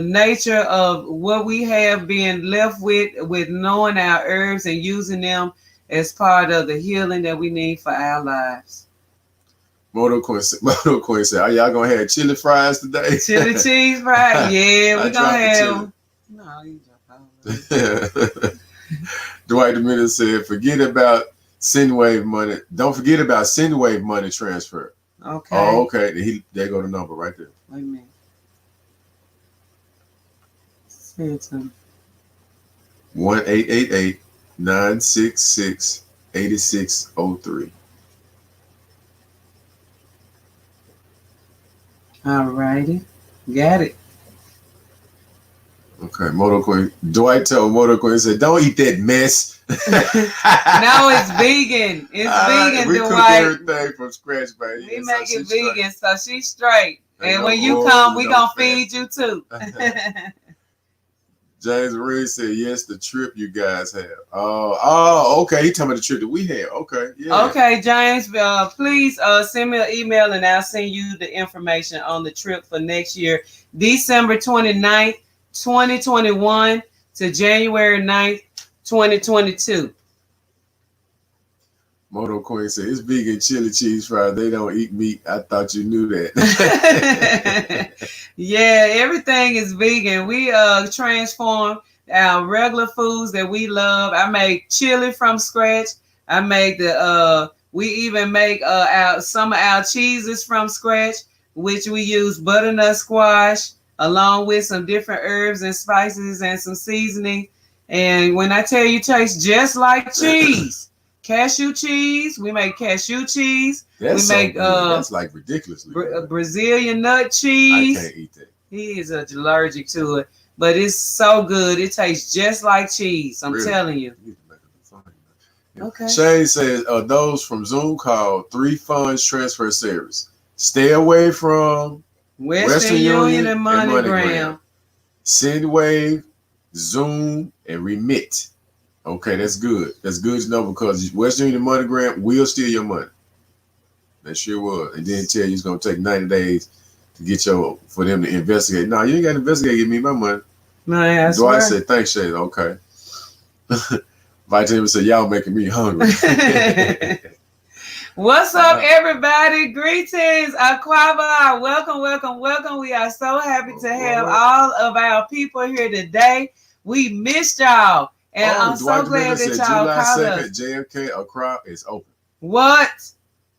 nature of what we have been left with knowing our herbs and using them as part of the healing that we need for our lives.
Moto Queen said, are y'all gonna have chili fries today?
Chili cheese fries? Yeah, we're gonna have. No, you just
Dwight Demeter said, forget about SendWave money. Don't forget about SendWave money transfer.
Okay.
Oh, okay. There go the number right there.
Wait a minute. Say it to me.
1-888-966-8603.
All righty. Got it.
Okay, Moto Queen. Dwight told Moto Queen, said, don't eat that mess.
No, it's vegan. It's vegan,
we
Dwight.
cook everything from scratch, baby.
We make it vegan, so she's straight. And when you come, we gonna feed you too.
James Reed said, yes, the trip you guys have. Oh, okay. He talking about the trip that we had. Okay, yeah.
Okay, James, please send me an email and I'll send you the information on the trip for next year, December 29th, 2021 to January 9th, 2022.
Moto Queen said, it's vegan chili cheese fries. They don't eat meat. I thought you knew that.
Yeah, everything is vegan. We transform our regular foods that we love. I make chili from scratch. I make we even make some of our cheeses from scratch, which we use butternut squash along with some different herbs and spices and some seasoning. And when I tell you, it tastes just like cheese. Cashew cheese. We make cashew cheese.
That's like ridiculously.
Brazilian nut cheese.
I can't eat that.
He is allergic to it, but it's so good. It tastes just like cheese. I'm telling you. Okay.
Shane says, those from Zoom call 3 funds transfer service. Stay away from Western Union and MoneyGram. SendWave, Zoom, and Remit. Okay, that's good. That's good to know because Western Union and MoneyGram will steal your money. That sure will. And then tell you it's going to take 90 days to get for them to investigate. No, you ain't got to investigate. Give me my money.
No, I
Dwight said, thanks, Shane. Okay. Vitamin said, y'all making me hungry.
What's up, everybody? Greetings, Aquaba. Welcome, welcome, welcome. We are so happy to have all of our people here today. We missed y'all. And I'm so glad that y'all called us.
JFK Accra is open.
What?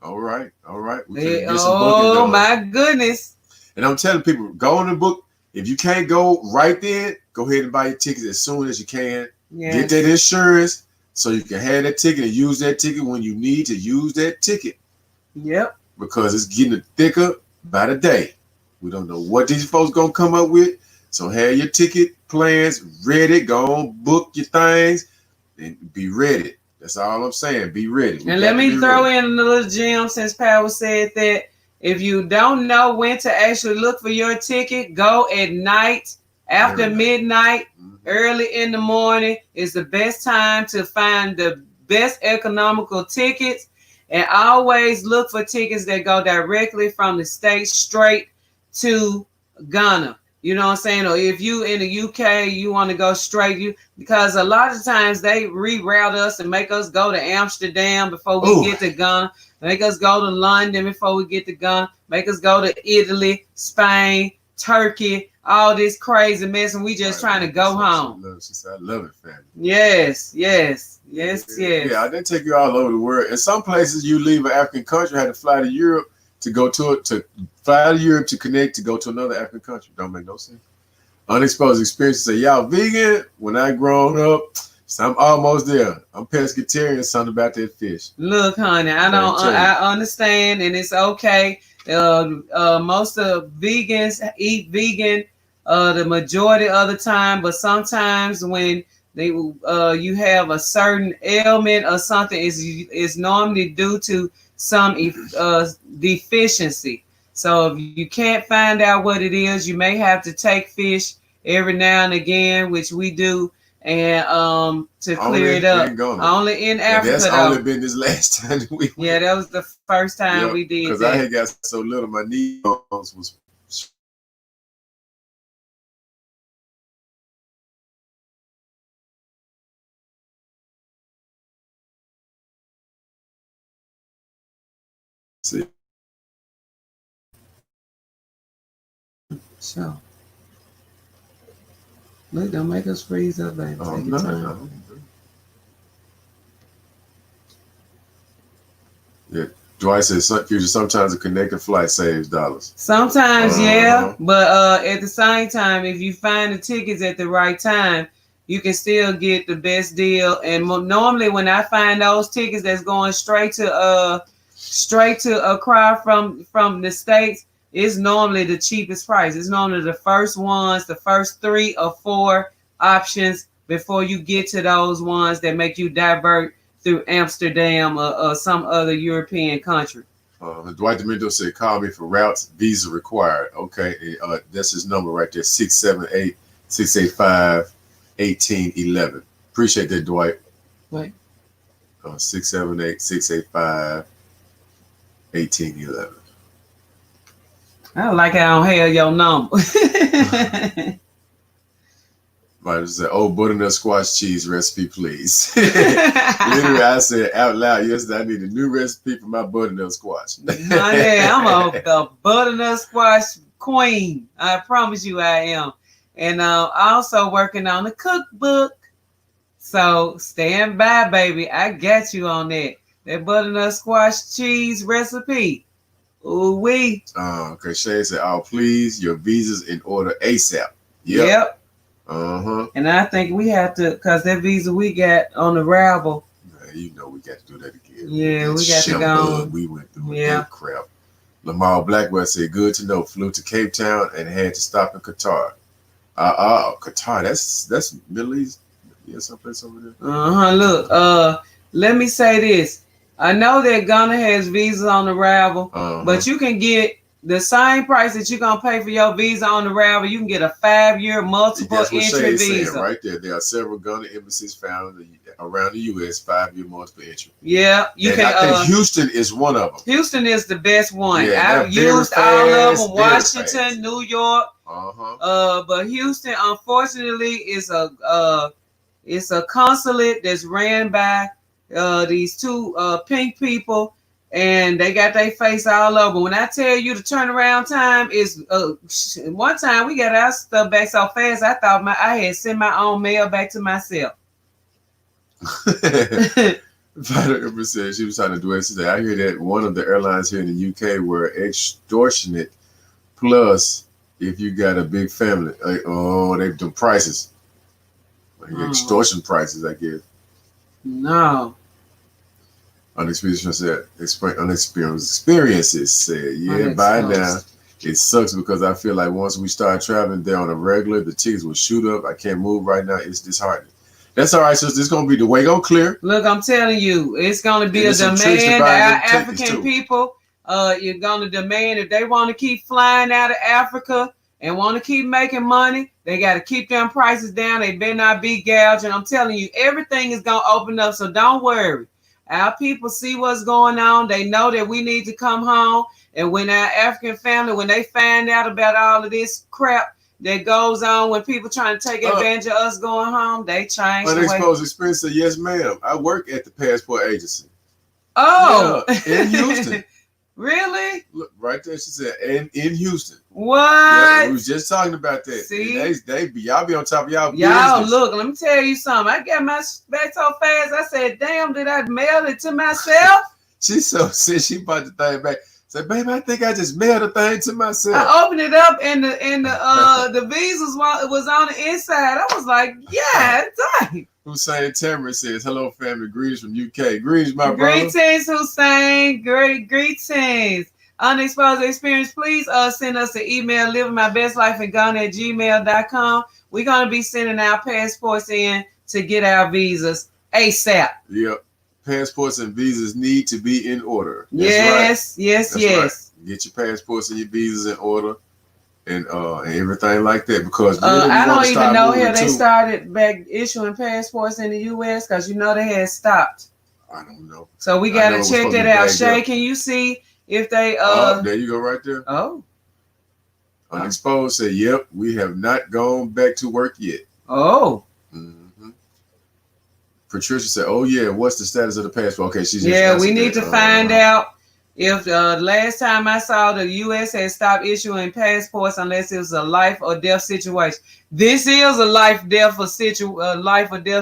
All right.
Oh, my goodness.
And I'm telling people, go on the book. If you can't go right then, go ahead and buy your tickets as soon as you can. Yes. Get that insurance so you can have that ticket and use that ticket when you need to use that ticket.
Yep.
Because it's getting thicker by the day. We don't know what these folks going to come up with. So have your ticket plans ready. Go on, book your things, and be ready. That's all I'm saying. Be ready.
And let me throw in a little gem since Powell said that if you don't know when to actually look for your ticket, go at night, after midnight, early in the morning is the best time to find the best economical tickets. And always look for tickets that go directly from the States straight to Ghana. You know what I'm saying? Or if you in the UK, you want to go straight, because a lot of times they reroute us and make us go to Amsterdam before we get to Ghana, make us go to London before we get to Ghana, make us go to Italy, Spain, Turkey, all this crazy mess, and we just trying to go home.
She said, I love it, family.
Yes. Yeah,
I didn't take you all over the world. In some places, you leave an African country, had to fly to Europe to go to fly to Europe to connect to go to another African country. Don't make no sense. Unexposed experiences say, y'all vegan? When I grown up, so I'm almost there. I'm pescatarian, something about that fish.
Look, honey, I understand, and it's okay. Most of vegans eat vegan the majority of the time, but sometimes when you have a certain ailment or something, is normally due to some deficiency. So if you can't find out what it is, you may have to take fish every now and again, which we do, and to clear it up. Only in Africa,
that's
though.
Only been this last time we went.
Yeah, that was the first time we did that.
Because I had got so little, my knee was. See.
So, look, don't make us freeze up, baby. Take your time.
No. Yeah, Dwight says sometimes a connected flight saves dollars.
Sometimes, yeah, but at the same time, if you find the tickets at the right time, you can still get the best deal. And normally, when I find those tickets that's going straight to Accra from the States, it's normally the cheapest price. It's normally the first ones, the first 3 or 4 options before you get to those ones that make you divert through Amsterdam or some other European country.
Dwight Demento said, call me for routes, visa required. Okay, that's his number right there, 678-685-1811. Appreciate that, Dwight.
Wait.
678-685-1811.
I don't like how I don't have your number.
Might said, butternut squash cheese recipe, please. Literally, I said out loud yesterday, I need a new recipe for my butternut squash.
Honey, I'm a butternut squash queen. I promise you I am. And also working on the cookbook. So stand by, baby. I got you on that. That butternut squash cheese recipe. Ooh wee.
Okay, Shay said, please, your visas in order ASAP.
Yep. And I think we have to, because that visa we got on arrival.
We got to do that again.
Yeah, we got to go.
We went through that crap. Lamar Blackwell said, good to know. Flew to Cape Town and had to stop in Qatar. Qatar, that's Middle East. Yeah, someplace over there.
Look, let me say this. I know that Ghana has visas on arrival, but you can get the same price that you're going to pay for your visa on arrival. You can get a 5-year multiple entry visa.
Right there. There are several Ghana embassies found around the U.S., 5-year multiple entry.
Yeah.
I think Houston is one of them.
Houston is the best one. Yeah, I've used all of them. Washington, New York. But Houston, unfortunately, is a consulate that's ran by these 2 pink people. And they got their face all over. When I tell you the turnaround time is, one time we got our stuff back so fast, I thought I had sent my own mail back to myself.
Vita said she was trying to do it. She said, I hear that one of the airlines here in the UK were extortionate. Plus, if you got a big family, they've done prices. Extortion prices, I guess.
No.
Unexperienced experiences said, by now it sucks because I feel like once we start traveling there on a regular, the tickets will shoot up. I can't move right now. It's disheartening. That's all right, sis. It's gonna be the way go clear.
Look, I'm telling you, it's gonna be a demand. Our African people, you're gonna demand if they want to keep flying out of Africa and want to keep making money, they got to keep them prices down. They better not be gouging. I'm telling you, everything is gonna open up, so don't worry. Our people see what's going on. They know that we need to come home. And when our African family, when they find out about all of this crap that goes on, when people trying to take advantage of us going home, they change.
Unexposed experience said, yes, ma'am. I work at the passport agency.
Oh.
Yeah, in Houston.
Really?
Look, right there, she said, in Houston.
What?
Yeah, we was just talking about that.
See?
Y'all be on top of y'all
business. Look, let me tell you something. I got my back so fast, I said, damn, did I mail it to myself?
She so said she bought the thing back. Said, baby, I think I just mailed the thing to myself.
I opened it up and the visas was on the inside. I was like, yeah, dang.
Hussein Tamara says, hello, family. Greetings from UK. Greetings, my brother.
Greetings, Hussein. Greetings. unexposed experience, please send us an email, livingmybestlife@gmail.com. We're going to be sending our passports in to get our visas ASAP.
Yep. Passports and visas need to be in order.
That's yes, right. Yes. Right.
Get your passports and your visas in order, and everything like that. Because really
I don't even know how they started back issuing passports in the U.S. because they had stopped.
I don't know.
So we got to check that out. Shay, can you see if they?
There you go, right there.
Oh.
Unexposed said, "Yep, we have not gone back to work yet."
Oh.
Mm-hmm. Patricia said, "Oh yeah, what's the status of the passport?" Okay, she's
we need to find out if last time I saw the U.S. had stopped issuing passports unless it was a life or death situation. This is a life or death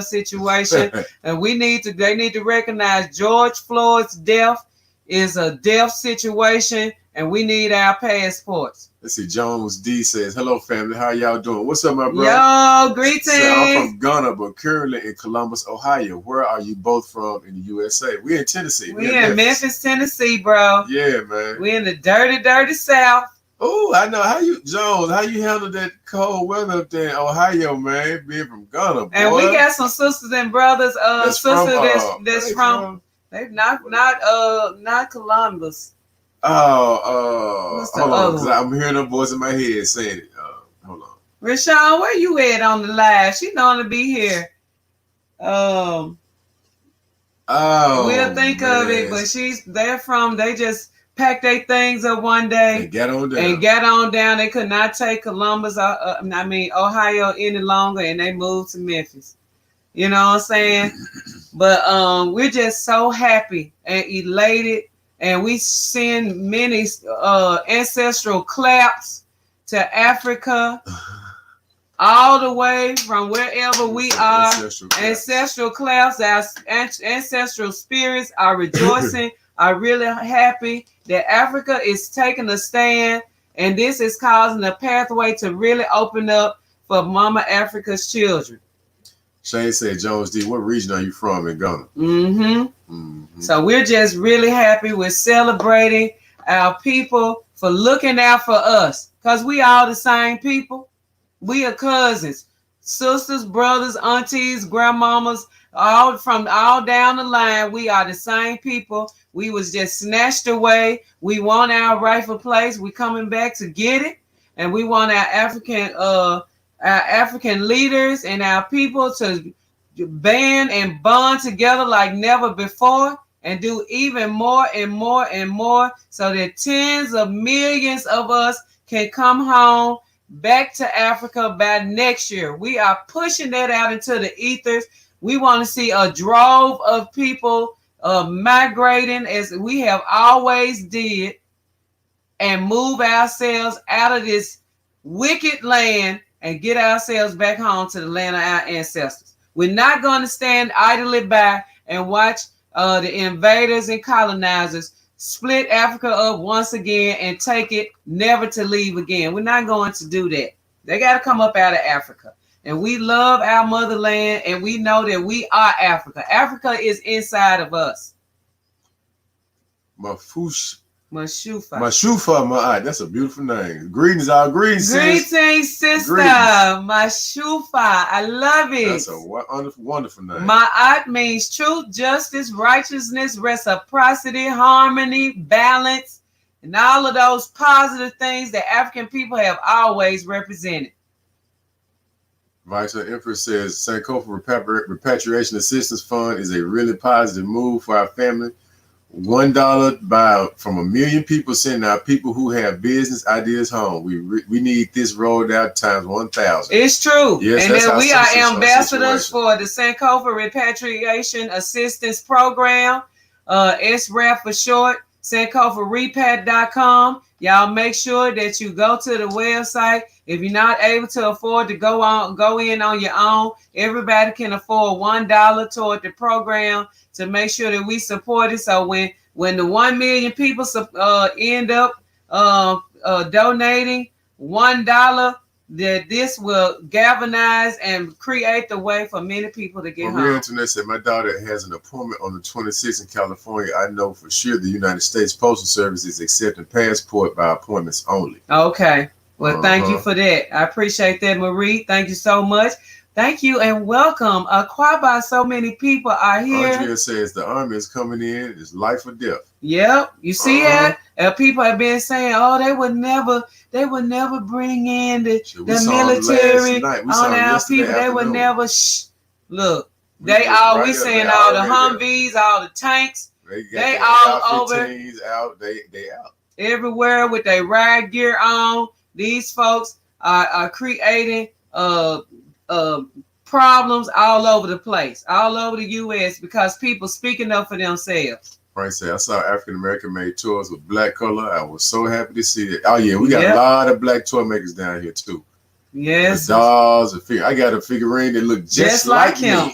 situation, and they need to recognize George Floyd's death is a death situation, and we need our passports.
Let's see. Jones D says, "Hello, family. How y'all doing? What's up, my bro?"
Yo, greetings.
I'm from Ghana, but currently in Columbus, Ohio. Where are you both from in the USA? We're in Tennessee.
We're in Memphis, Tennessee, bro.
Yeah, man.
We're in the dirty, dirty South.
Oh, I know. How you handle that cold weather up there in Ohio, man? Being from Ghana, boy.
And we got some sisters and brothers. That's from not Columbus.
Hold on, because I'm hearing her voice in my head saying it. Hold on.
Rashawn, where you at on the live? She normally be here. We'll think of it, but they just packed their things up one day
and got on
down. They could not take Columbus, Ohio any longer, and they moved to Memphis. You know what I'm saying? But we're just so happy and elated. And we send many ancestral claps to Africa, all the way from wherever we are. Ancestral claps. Our ancestral spirits are rejoicing, are really happy that Africa is taking a stand. And this is causing a pathway to really open up for Mama Africa's children.
Shane said, Jones D, what region are you from in Ghana?
So we're just really happy. We're celebrating our people for looking out for us, because we all the same people. We are cousins, sisters, brothers, aunties, grandmamas, all down the line. We are the same people. We was just snatched away. We want our rightful place. We coming back to get it, and we want our African leaders and our people to band and bond together like never before, and do even more and more and more, so that tens of millions of us can come home back to Africa by next year. We are pushing that out into the ethers. We want to see a drove of people migrating, as we have always did, and move ourselves out of this wicked land and get ourselves back home to the land of our ancestors. We're not going to stand idly by and watch the invaders and colonizers split Africa up once again and take it never to leave again. We're not going to do that. They got to come up out of Africa. And we love our motherland, and we know that we are Africa. Africa is inside of us.
Mashufa, that's a beautiful name. Greetings, sis.
Greetings, sister. Mashufa, I love it.
That's a wonderful name.
Ma'at means truth, justice, righteousness, reciprocity, harmony, balance, and all of those positive things that African people have always represented.
Vice Empress says, Sankofa Repatriation Assistance Fund is a really positive move for our family. $1 from 1 million people sending our people who have business ideas home. We need this rolled out times 1,000.
It's true.
Yes,
and then we are ambassadors for the Sankofa Repatriation Assistance Program. SRAP for short. SankofaRepat.com. Y'all make sure that you go to the website. If you're not able to afford to go in on your own, everybody can afford $1 toward the program to make sure that we support it. So when the 1 million people end up donating $1, that this will galvanize and create the way for many people to get
Maria
home.
Antoinette said, my daughter has an appointment on the 26th in California. I know for sure the United States Postal Service is accepting passport by appointments only.
Okay. Well, thank you for that. I appreciate that, Marie. Thank you so much. Thank you and welcome. Quaba, so many people are here.
Andrea says the army is coming in. It's life or death.
Yep. You see that? People have been saying, oh, they would never bring in the military on our people. They would never. Look, we saying all the Humvees, all the tanks. They all over.
Out, they out.
Everywhere with their ride gear on. These folks are creating problems all over the place, all over the U.S. because people speaking up for themselves.
Frank said, I saw African American made toys with black color. I was so happy to see it. Oh yeah, we got a lot of black toy makers down here too.
Yes,
the dolls, the figure. I got a figurine that looked just like him,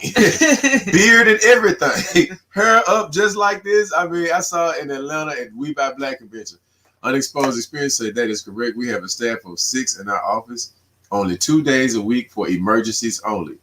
beard and everything, hair up just like this. I mean, I saw it in Atlanta at We Buy Black convention. Unexposed Experience said that is correct. We have a staff of 6 in our office, only 2 days a week for emergencies only.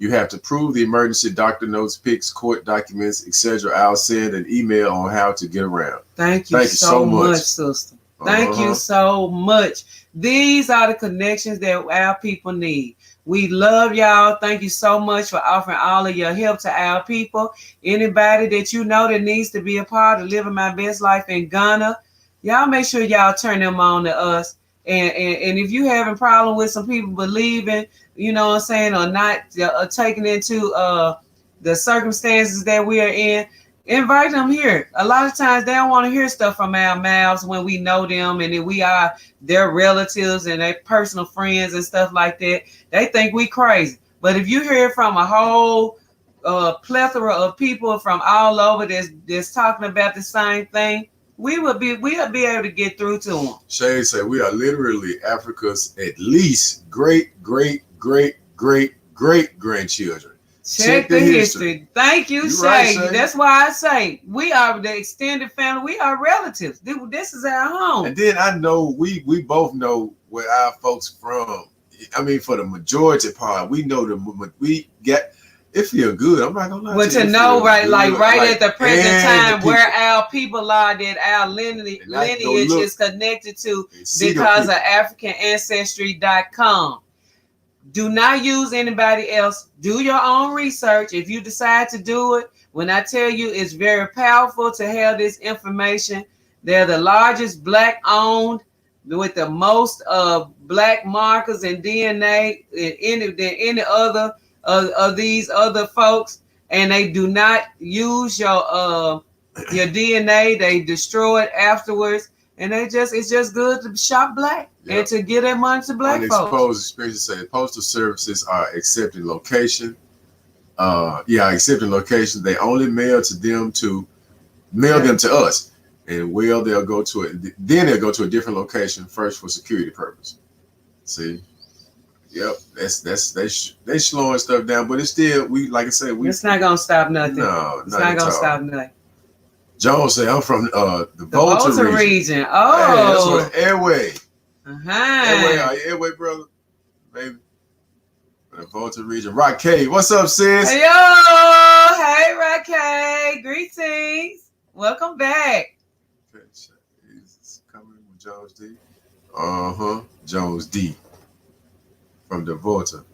You have to prove the emergency, doctor notes, pics, court documents, etc. I'll send an email on how to get around.
Thank you so much, sister. Thank you so much. These are the connections that our people need. We love y'all. Thank you so much for offering all of your help to our people. Anybody that you know that needs to be a part of living my best life in Ghana, y'all make sure y'all turn them on to us. And if you having problem with some people believing, you know what I'm saying, or not taking into the circumstances that we are in, invite them here. A lot of times they don't want to hear stuff from our mouths when we know them and that we are their relatives and their personal friends and stuff like that. They think we crazy. But if you hear from a whole plethora of people from all over that's talking about the same thing, we'll be able to get through to them.
Shay said we are literally Africa's at least great grandchildren.
Check the history. Thank you, Shay. Right, that's why I say we are the extended family. We are relatives. This is our home.
And then I know we both know where our folks from. I mean, for the majority part, we know we get. It feel good. I'm not gonna lie.
But to know, right at the present time where our people are, that our lineage is connected to because of AfricanAncestry.com. Do not use anybody else. Do your own research. If you decide to do it, when I tell you it's very powerful to have this information, they're the largest black owned with the most black markers and DNA than any other of these other folks, and they do not use your DNA. They destroy it afterwards, and it's just good to shop black and to get that money to black folks.
Unexposed Experience say postal services are accepting location. Accepting location. They only mail them to us, and they'll go to it. Then they'll go to a different location first for security purpose. See. Yep, they slowing stuff down, but it's still it's
not gonna stop nothing.
No,
it's not gonna stop nothing.
Jones said I'm from the Volta region.
Oh,
hey, that's what Airway. Airway, brother, baby. The Volta region. Rockay, what's up, sis?
Hey, Rockay, greetings. Welcome back.
He's coming with Jones D. Jones D. From the Volta.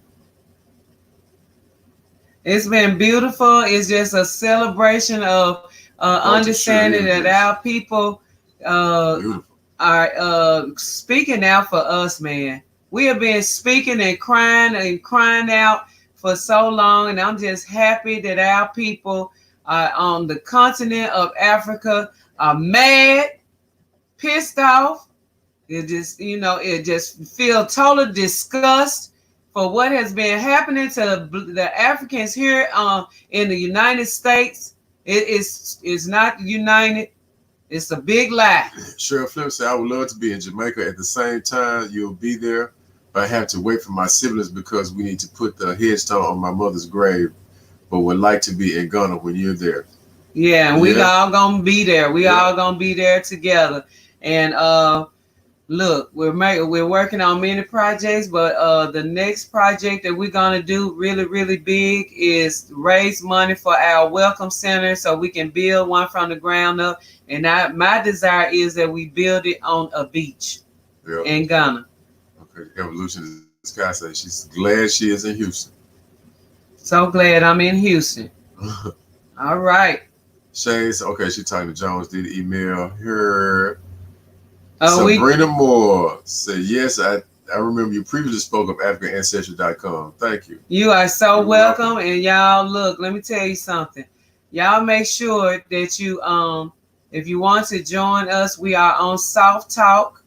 It's been beautiful. It's just a celebration of understanding that our people are speaking out for us, man. We have been speaking and crying out for so long, and I'm just happy that our people on the continent of Africa are mad, pissed off. It just feel total disgust for what has been happening to the Africans here in the United States. It's not united. It's a big lie.
Cheryl Flip said, I would love to be in Jamaica. At the same time, you'll be there. But I have to wait for my siblings because we need to put the headstone on my mother's grave. But would like to be in Ghana when you're there.
Yeah, we all gonna be there. We all gonna be there together. And Look, we're working on many projects, but the next project that we're gonna do really big is raise money for our welcome center so we can build one from the ground up. And my desire is that we build it on a beach in Ghana.
Okay, Evolution is Sky says she's glad she is in Houston.
So glad I'm in Houston. All right.
Shay's okay. She talking to Jones. Did email her. Sabrina Moore said, yes, I remember you previously spoke of AfricanAncestry.com. Thank you.
You are so welcome. And y'all, look, let me tell you something. Y'all make sure that you, if you want to join us, we are on Soft Talk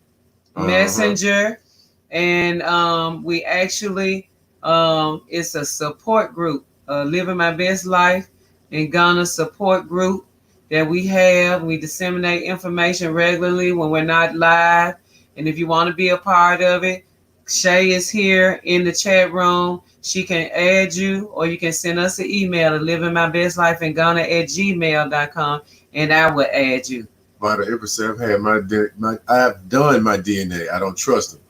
Messenger. And we actually, it's a support group, Living My Best Life in Ghana support group that we have. We disseminate information regularly when we're not live. And if you want to be a part of it, Shay is here in the chat room. She can add you, or you can send us an email at livingmybestlife@gmail.com, and I will add you.
Vita Empress, I've done my DNA. I don't trust them.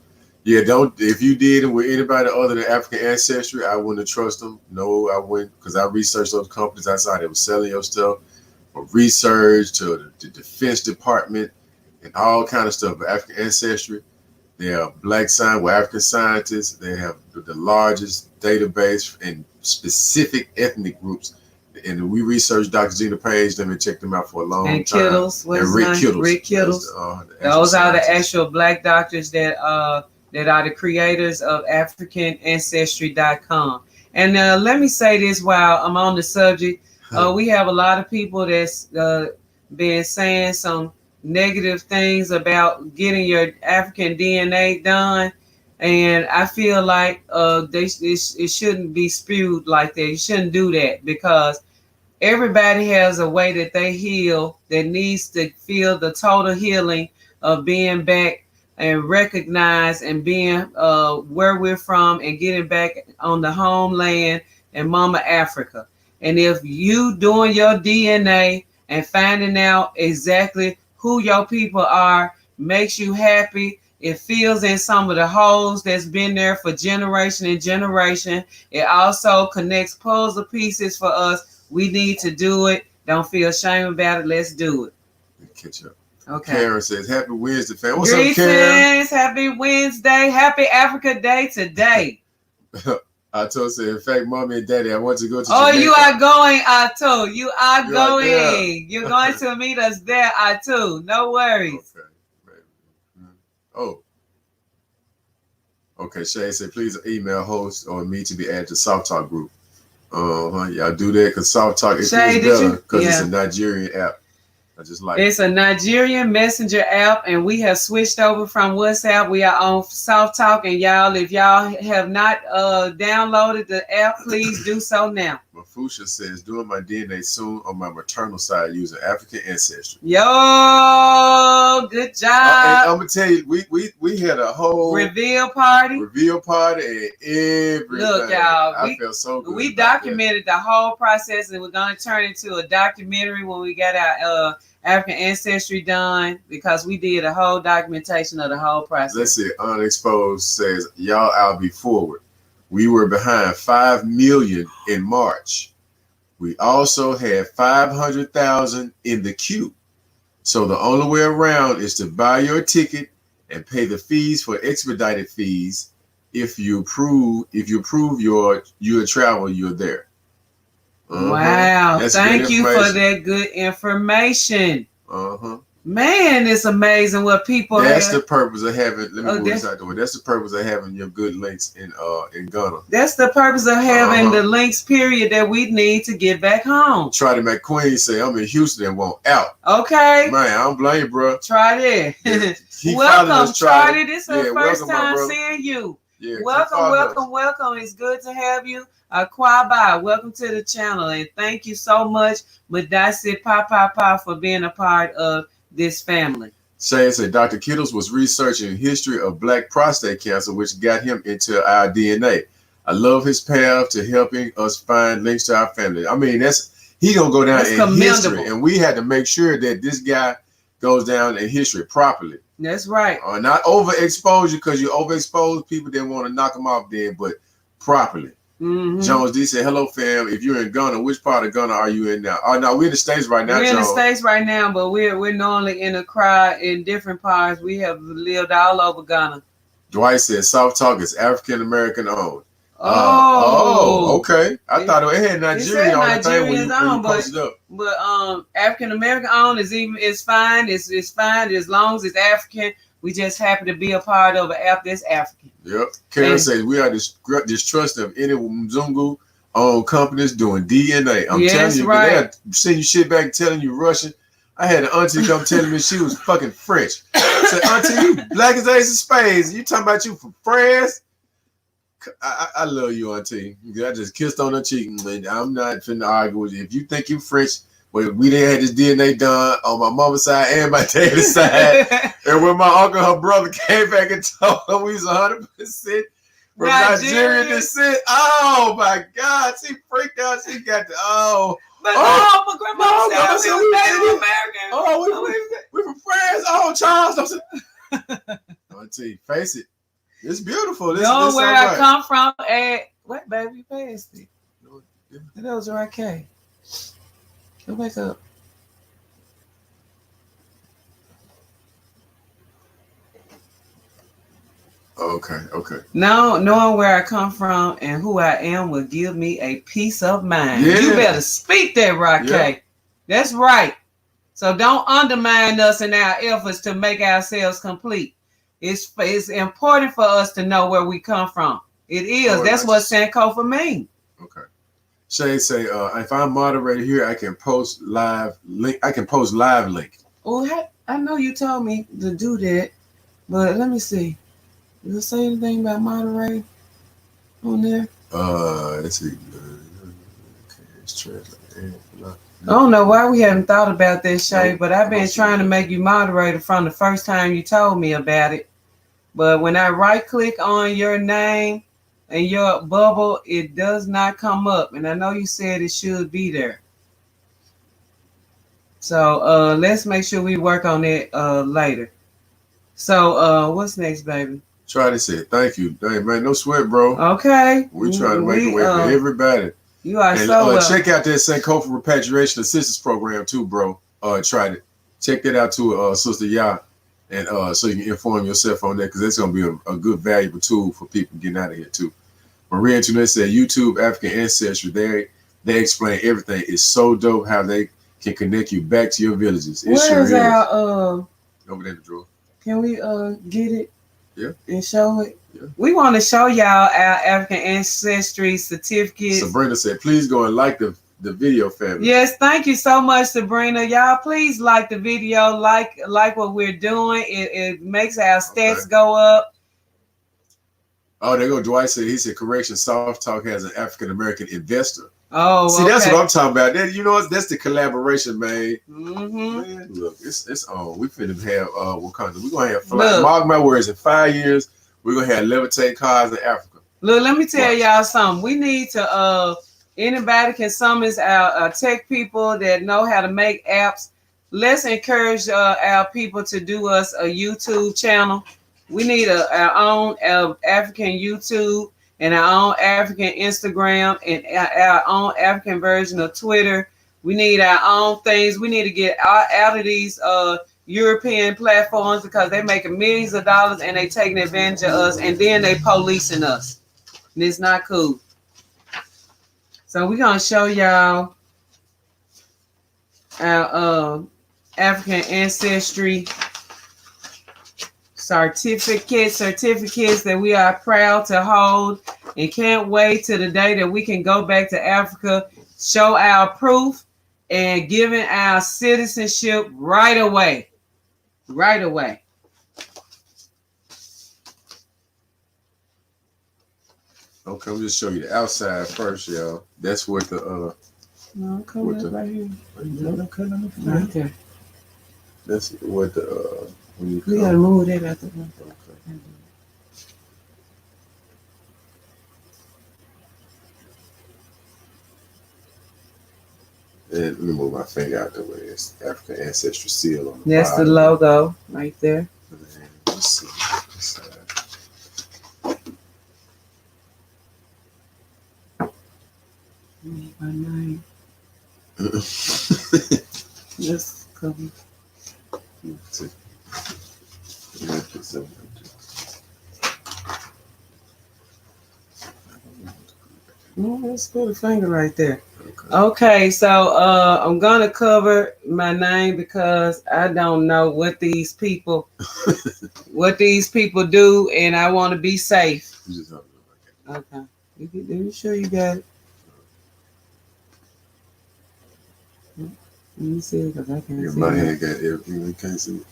Yeah, don't. If you did it with anybody other than African Ancestry, I wouldn't trust them. No, I wouldn't, because I researched those companies. I saw they were selling your stuff. From research to the Defense Department and all kind of stuff. But African Ancestry, they have Black science with African scientists. They have the largest database in specific ethnic groups. And we researched Dr. Gina Page. Let me check them out for a long time.
Kittles,
and Rick Kittles.
Rick Kittles. Those are the actual Black doctors that are the creators of AfricanAncestry.com. And let me say this while I'm on the subject. We have a lot of people that's been saying some negative things about getting your African DNA done, and I feel like it shouldn't be spewed like that. You shouldn't do that, because everybody has a way that they heal that needs to feel the total healing of being back and recognize and being where we're from and getting back on the homeland and Mama Africa. And if you doing your DNA and finding out exactly who your people are makes you happy, it fills in some of the holes that's been there for generation and generation. It also connects puzzle pieces for us. We need to do it. Don't feel shame about it. Let's do it.
Catch up.
Okay.
Karen says, happy Wednesday, fam. What's
Greetings,
up, Karen?
Happy Wednesday. Happy Africa Day today.
Ato said, in fact, Mommy and Daddy, I want to go to
Jamaica.
You
are going, Ato. You are
going.
You're going to meet us there, Ato. No worries.
Okay. Oh. Okay, Shay said, please email host or me to be added to Soft Talk group. Y'all do that, because Soft Talk is better because it's a Nigerian app. It's a Nigerian messenger app, and we have switched over from WhatsApp. We are on Soft Talk, and y'all, if y'all have not downloaded the app, please do so now. Mafusha says, doing my DNA soon on my maternal side using African Ancestry. Yo, good job. I'm gonna tell you, we had a whole reveal party and everything. Look, y'all, I felt so good. We documented the whole process, and we're gonna turn it into a documentary when we get our African Ancestry done, because we did a whole documentation of the whole process. Let's see. Unexposed says, y'all, I'll be forward. We were behind 5 million in March. We also had 500,000 in the queue. So the only way around is to buy your ticket and pay the fees for expedited fees. If you prove your travel, you're there. Wow. Thank you for that good information. Man, it's amazing what people That's the purpose of having, let me move this out the way. That's the purpose of having your good links in Ghana. That's the purpose of having the links, period, that we need to get back home. Try to make McQueen say, I'm in Houston and want out. Okay. Man, I don't blame you, bro. Try that. Yeah. Welcome, Charlie. This is the first time seeing you. Yeah, welcome. It's good to have you. Kwaba, welcome to the channel, and thank you so much, Madasi Papa, for being a part of this family. Shay said Dr. Kittles was researching history of Black prostate cancer, which got him into our DNA. I love his path to helping us find links to our family. I mean, he gonna go down in history, and we had to make sure that this guy goes down in history properly.
That's right.
Not overexposure, because you overexpose people, they want to knock them off then, but properly.
Mm-hmm.
Jones D said, "Hello, fam. If you're in Ghana, which part of Ghana are you in now?" Oh, no, we're in the States right now,
We're in
Jones.
the States right now, but we're normally in a crowd in different parts. We have lived all over Ghana.
Dwight said, "Soft Talk is African American owned." Okay. I thought it had Nigeria on the thing when you posted up.
But African American owned is fine. It's fine as long as it's African. We just happen to be a part of an app that's African.
Yep. Karen says we are distrusting of any Mzungu owned companies doing DNA. I'm telling you, they'll send you shit back telling you Russian. I had an auntie come telling me she was fucking French. I said, "Auntie, you black as ace of spades. You talking about you from France?" I love you, Auntie. I just kissed on her cheek. I'm not finna argue with you. If you think you French, well, we didn't have this DNA done on my mama's side and my daddy's side. And when my uncle, her brother, came back and told her we was 100% from Nigerian descent, oh my God, she freaked out. She got the
But my grandma said we were Native American.
We from France. Oh, Charles. Auntie, face it. It's beautiful.
Know where I come from. What, baby? Passed it. That was right, K. Go back up.
Okay.
Knowing where I come from and who I am will give me a peace of mind. Yeah. You better speak that, right, K. That's right. So don't undermine us in our efforts to make ourselves complete. It's important for us to know where we come from. It is. That's what Sankofa means.
Okay. Shay say, if I'm moderator here, I can post live link.
Oh, I know you told me to do that, but let me see. Does it say anything about moderating on there?
Let's see. Okay, it's translated.
I don't know why we haven't thought about that, Shay, but I've been trying to make you moderator from the first time you told me about it. But when I right click on your name and your bubble, it does not come up. And I know you said it should be there. So let's make sure we work on it later. So what's next, baby?
Try to say thank you. Hey, man, no sweat, bro.
Okay.
We're trying to make a way for everybody.
You are
check out that Sankofa Repatriation Assistance Program too, bro. Try to check that out too, Sister Ya, and so you can inform yourself on that, because that's gonna be a good, valuable tool for people getting out of here too. Maria Antoinette said YouTube African Ancestry. They explain everything. It's so dope how they can connect you back to your villages. It
Where is our
over there in the drawer.
Can we get it?
Yeah.
And show it.
Yeah.
We want to show y'all our African Ancestry certificates.
Sabrina said, please go and like the video, family.
Yes, thank you so much, Sabrina. Y'all, please like the video, like what we're doing. It makes our stats go up.
Oh, there go Dwight said. He said, correction, Soft Talk has an African American investor.
Oh,
see, that's what I'm talking about. That, you know, that's the collaboration, man.
Mm-hmm.
Man, look, it's on. We finna have Wakanda. We're gonna have flight. Mark my words. In 5 years, we're gonna have levitate cars in Africa.
Look, let me tell y'all something. We need to. Anybody can summons our tech people that know how to make apps. Let's encourage our people to do us a YouTube channel. We need our own African YouTube and our own African Instagram and our own African version of Twitter. We need our own things. We need to get out of these European platforms, because they're making millions of dollars and they taking advantage of us, and then they policing us. And it's not cool. So we're going to show y'all our African Ancestry certificates that we are proud to hold, and can't wait till the day that we can go back to Africa, show our proof, and giving our citizenship right away. Right away.
Okay, I'm just show you the outside first, y'all. That's what the
no, come right here. Right there.
That's what the when you
we gotta move that out the way.
Okay. And let me move my finger out the way. It's African Ancestry seal on the
That's
bottom.
the logo right there.
Let's see.
My name. Just come. Let's put a finger right there. Okay, so I'm gonna cover my name because I don't know what these people do, and I want to be safe. Okay, you sure you got it? Let me see it because I can't see.
My hand got everything. You can't see it.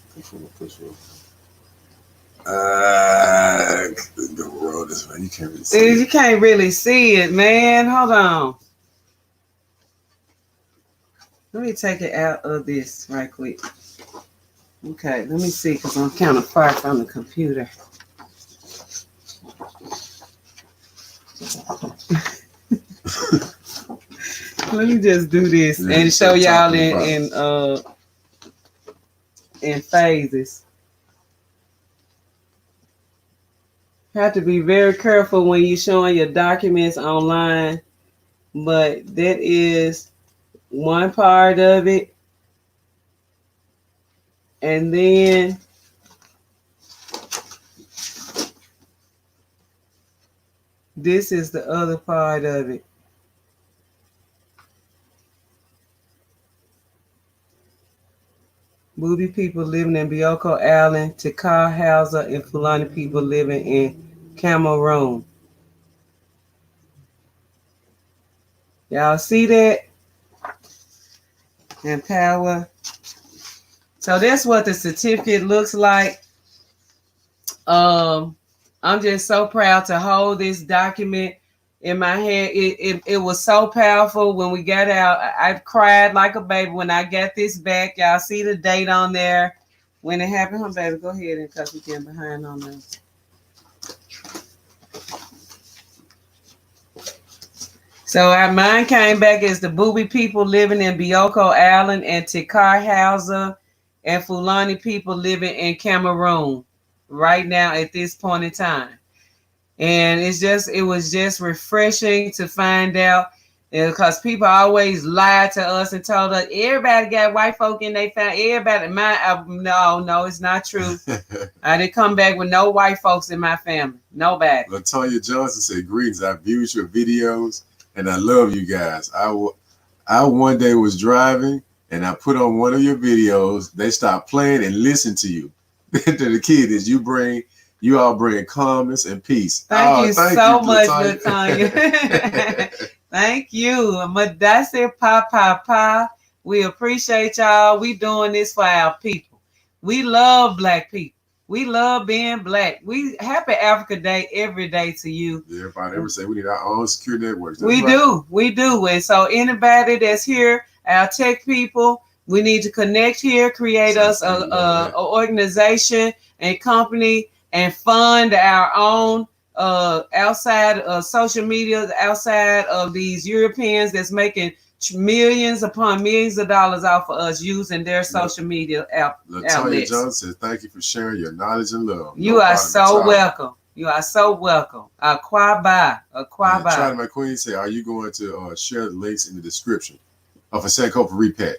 The world is man. You can't really see it.
You can't really see it, man. Hold on. Let me take it out of this right quick. Okay, let me see because I'm kind of far from the computer. Let me just do this and show y'all in phases. Have to be very careful when you're showing your documents online, but that is one part of it. And then this is the other part of it. Bubi people living in Bioko Island, Tikar Hausa, and Fulani people living in Cameroon. Y'all see that? And power. So that's what the certificate looks like. I'm just so proud to hold this document in my hand. It was so powerful when we got out. I cried like a baby when I got this back. Y'all see the date on there when it happened. Huh, baby, go ahead and because we getting behind on them. So mine came back as the Bubi people living in Bioko Island and Tikar Hausa and Fulani people living in Cameroon right now at this point in time. And it was just refreshing to find out because people always lied to us and told us everybody got white folk in their family. Everybody, no, it's not true. I didn't come back with no white folks in my family. Nobody.
LaTonya Johnson said, "Greetings. I viewed your videos and I love you guys. I one day was driving and I put on one of your videos. They stopped playing and listened to you. To the kid is you all bring calmness and peace."
Thank you so much, LaTonya. Thank you. Madasi Pa. We appreciate y'all. We doing this for our people. We love Black people. We love being Black. We happy Africa Day every day to you.
Everybody ever say we need our own secure networks.
We do. And so anybody that's here, our tech people, we need to connect here, create us a organization and company and fund our own outside of social media, outside of these Europeans that's making millions upon millions of dollars off of us using their social media outlets.
LaTonya Johnson says, "Thank you for sharing your knowledge and love."
You are so welcome. You are so welcome. Akwaaba.
Try to my queen say, "Are you going to share the links in the description of a Sankofa repack?"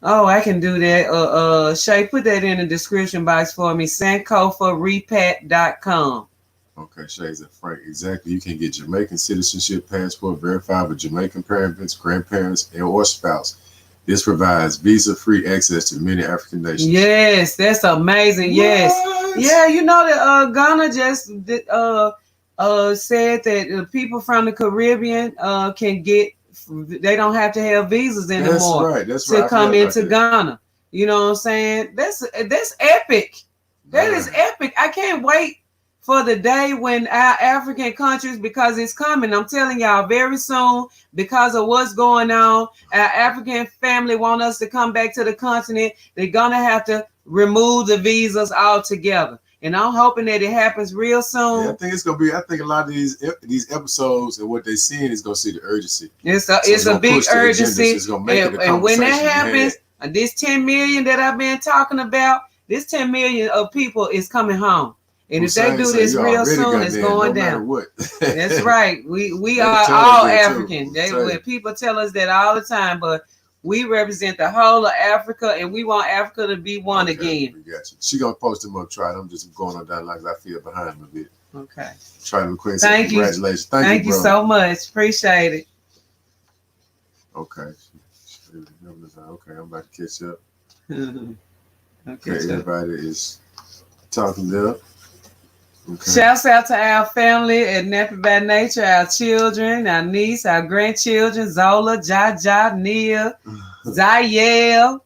Oh, I can do that. Shay, put that in the description box for me. SankofaRepack.com.
Okay, Shay said, "Frank, exactly. You can get Jamaican citizenship passport verified with Jamaican parents, grandparents, or spouse. This provides visa-free access to many African nations."
Yes, that's amazing. What? Yes. Yeah, you know that Ghana just said that people from the Caribbean can get, they don't have to have visas anymore to come into Ghana. You know what I'm saying? That's epic. That is epic. I can't wait for the day when our African countries, because it's coming, I'm telling y'all very soon, because of what's going on, our African family want us to come back to the continent. They're gonna have to remove the visas altogether. And I'm hoping that it happens real soon.
Yeah, I think it's gonna be. I think a lot of these episodes and what they're seeing is gonna see the urgency.
It's a big urgency. And when that happens, this 10 million that I've been talking about, This 10 million of people is coming home. And if
Hussein
they do
say
this
you
real
already
soon,
got
it's
there,
going
no matter
down.
what.
That's right. We
They
are
tell
all
us that too.
African.
Tell
When
you.
people tell us that all the time, but we represent the whole of Africa, and we want Africa to be one
Okay,
again.
we got you. She gonna post them up. Try it. I'm just going on down like I feel behind them a bit.
Okay.
Try to request.
Thank you.
Congratulations.
Thank you
bro.
so much. Appreciate it.
Okay. Okay, I'm about to catch up.
Okay,
Okay, everybody is talking there. Okay.
Shouts out to our family at Nappy by Nature, our children, our niece, our grandchildren, Zola, Jaja, Nia, Zayel.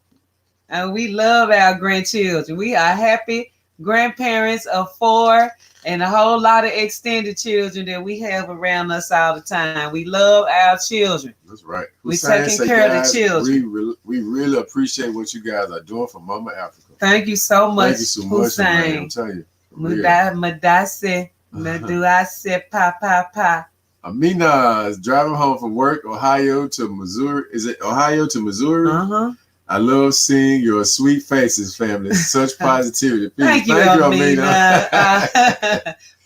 And we love our grandchildren. We are happy grandparents of 4 and a whole lot of extended children that we have around us all the time. We love our children.
That's right.
We're taking care of the children.
We really appreciate what you guys are doing for Mama Africa.
Thank you so much.
Thank you so much, man. I'm telling you.
Madase, Maduase, pa.
Amina is driving home from work, Ohio to Missouri. Is it Ohio to Missouri?
Uh-huh.
I love seeing your sweet faces, family. Such positivity.
Thank you, Amina.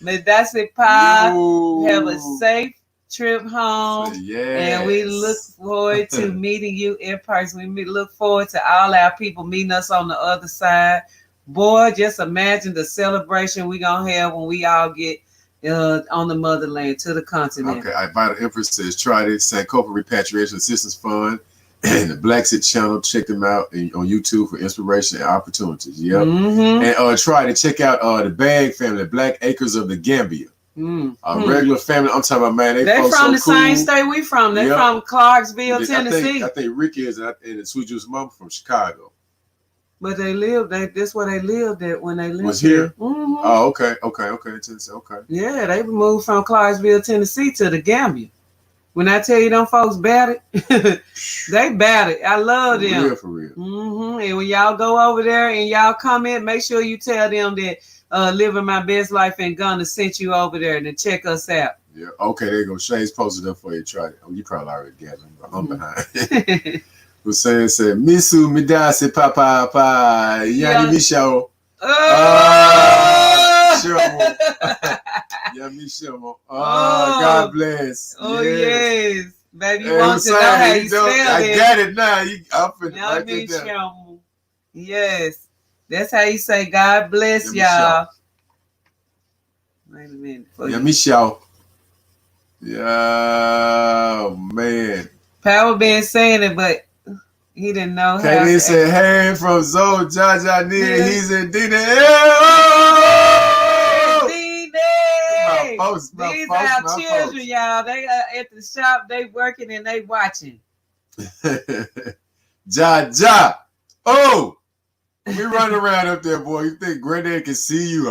Madase, pa. Have a safe trip home.
Yes.
And we look forward to meeting you in person. We look forward to all our people meeting us on the other side. Boy, just imagine the celebration we're going to have when we all get on the motherland to the continent.
Okay, I Vital Empress says, try this. Sankofa Repatriation Assistance Fund and the Black Sit channel. Check them out on YouTube for inspiration and opportunities. Yep. Mm-hmm. And try to check out the Bag family, Black Acres of the Gambia. Regular family. I'm talking about, man. They
from the
cool.
Same state we from. They're from Clarksville, Tennessee.
I think Ricky is and Sweet Juice Mama from Chicago.
But they lived. That's where they lived at when they lived.
Was here.
Mm-hmm.
Oh, okay. Tennessee. Okay.
Yeah, they moved from Clarksville, Tennessee to the Gambia. When I tell you them folks bad it, they bad it. I love them.
For real.
Mm-hmm. And when y'all go over there and y'all comment, make sure you tell them that Living My Best Life in Ghana sent you over there to check us out.
Yeah. Okay, there you go. Shane's posted up for you. Try it. Oh, you probably already got them, but I'm behind. Hussein said, Misu Midase Papa Yani Misho. Yamisho. God bless.
Oh, yes. Baby, you want to know how you spell it.
I got it now. I'm
finna Yes. That's how you say God bless y'all. Wait a minute.
Yamisho. Yeah, man.
Power been saying it, but he didn't know how.
Katie said, hey, from Zoe, Jaja, Nia, he's in Dina.
These are our children, y'all. They are at the shop, they working and they watching.
Jaja. Oh, we running around up there, boy. You think Granddad can see you?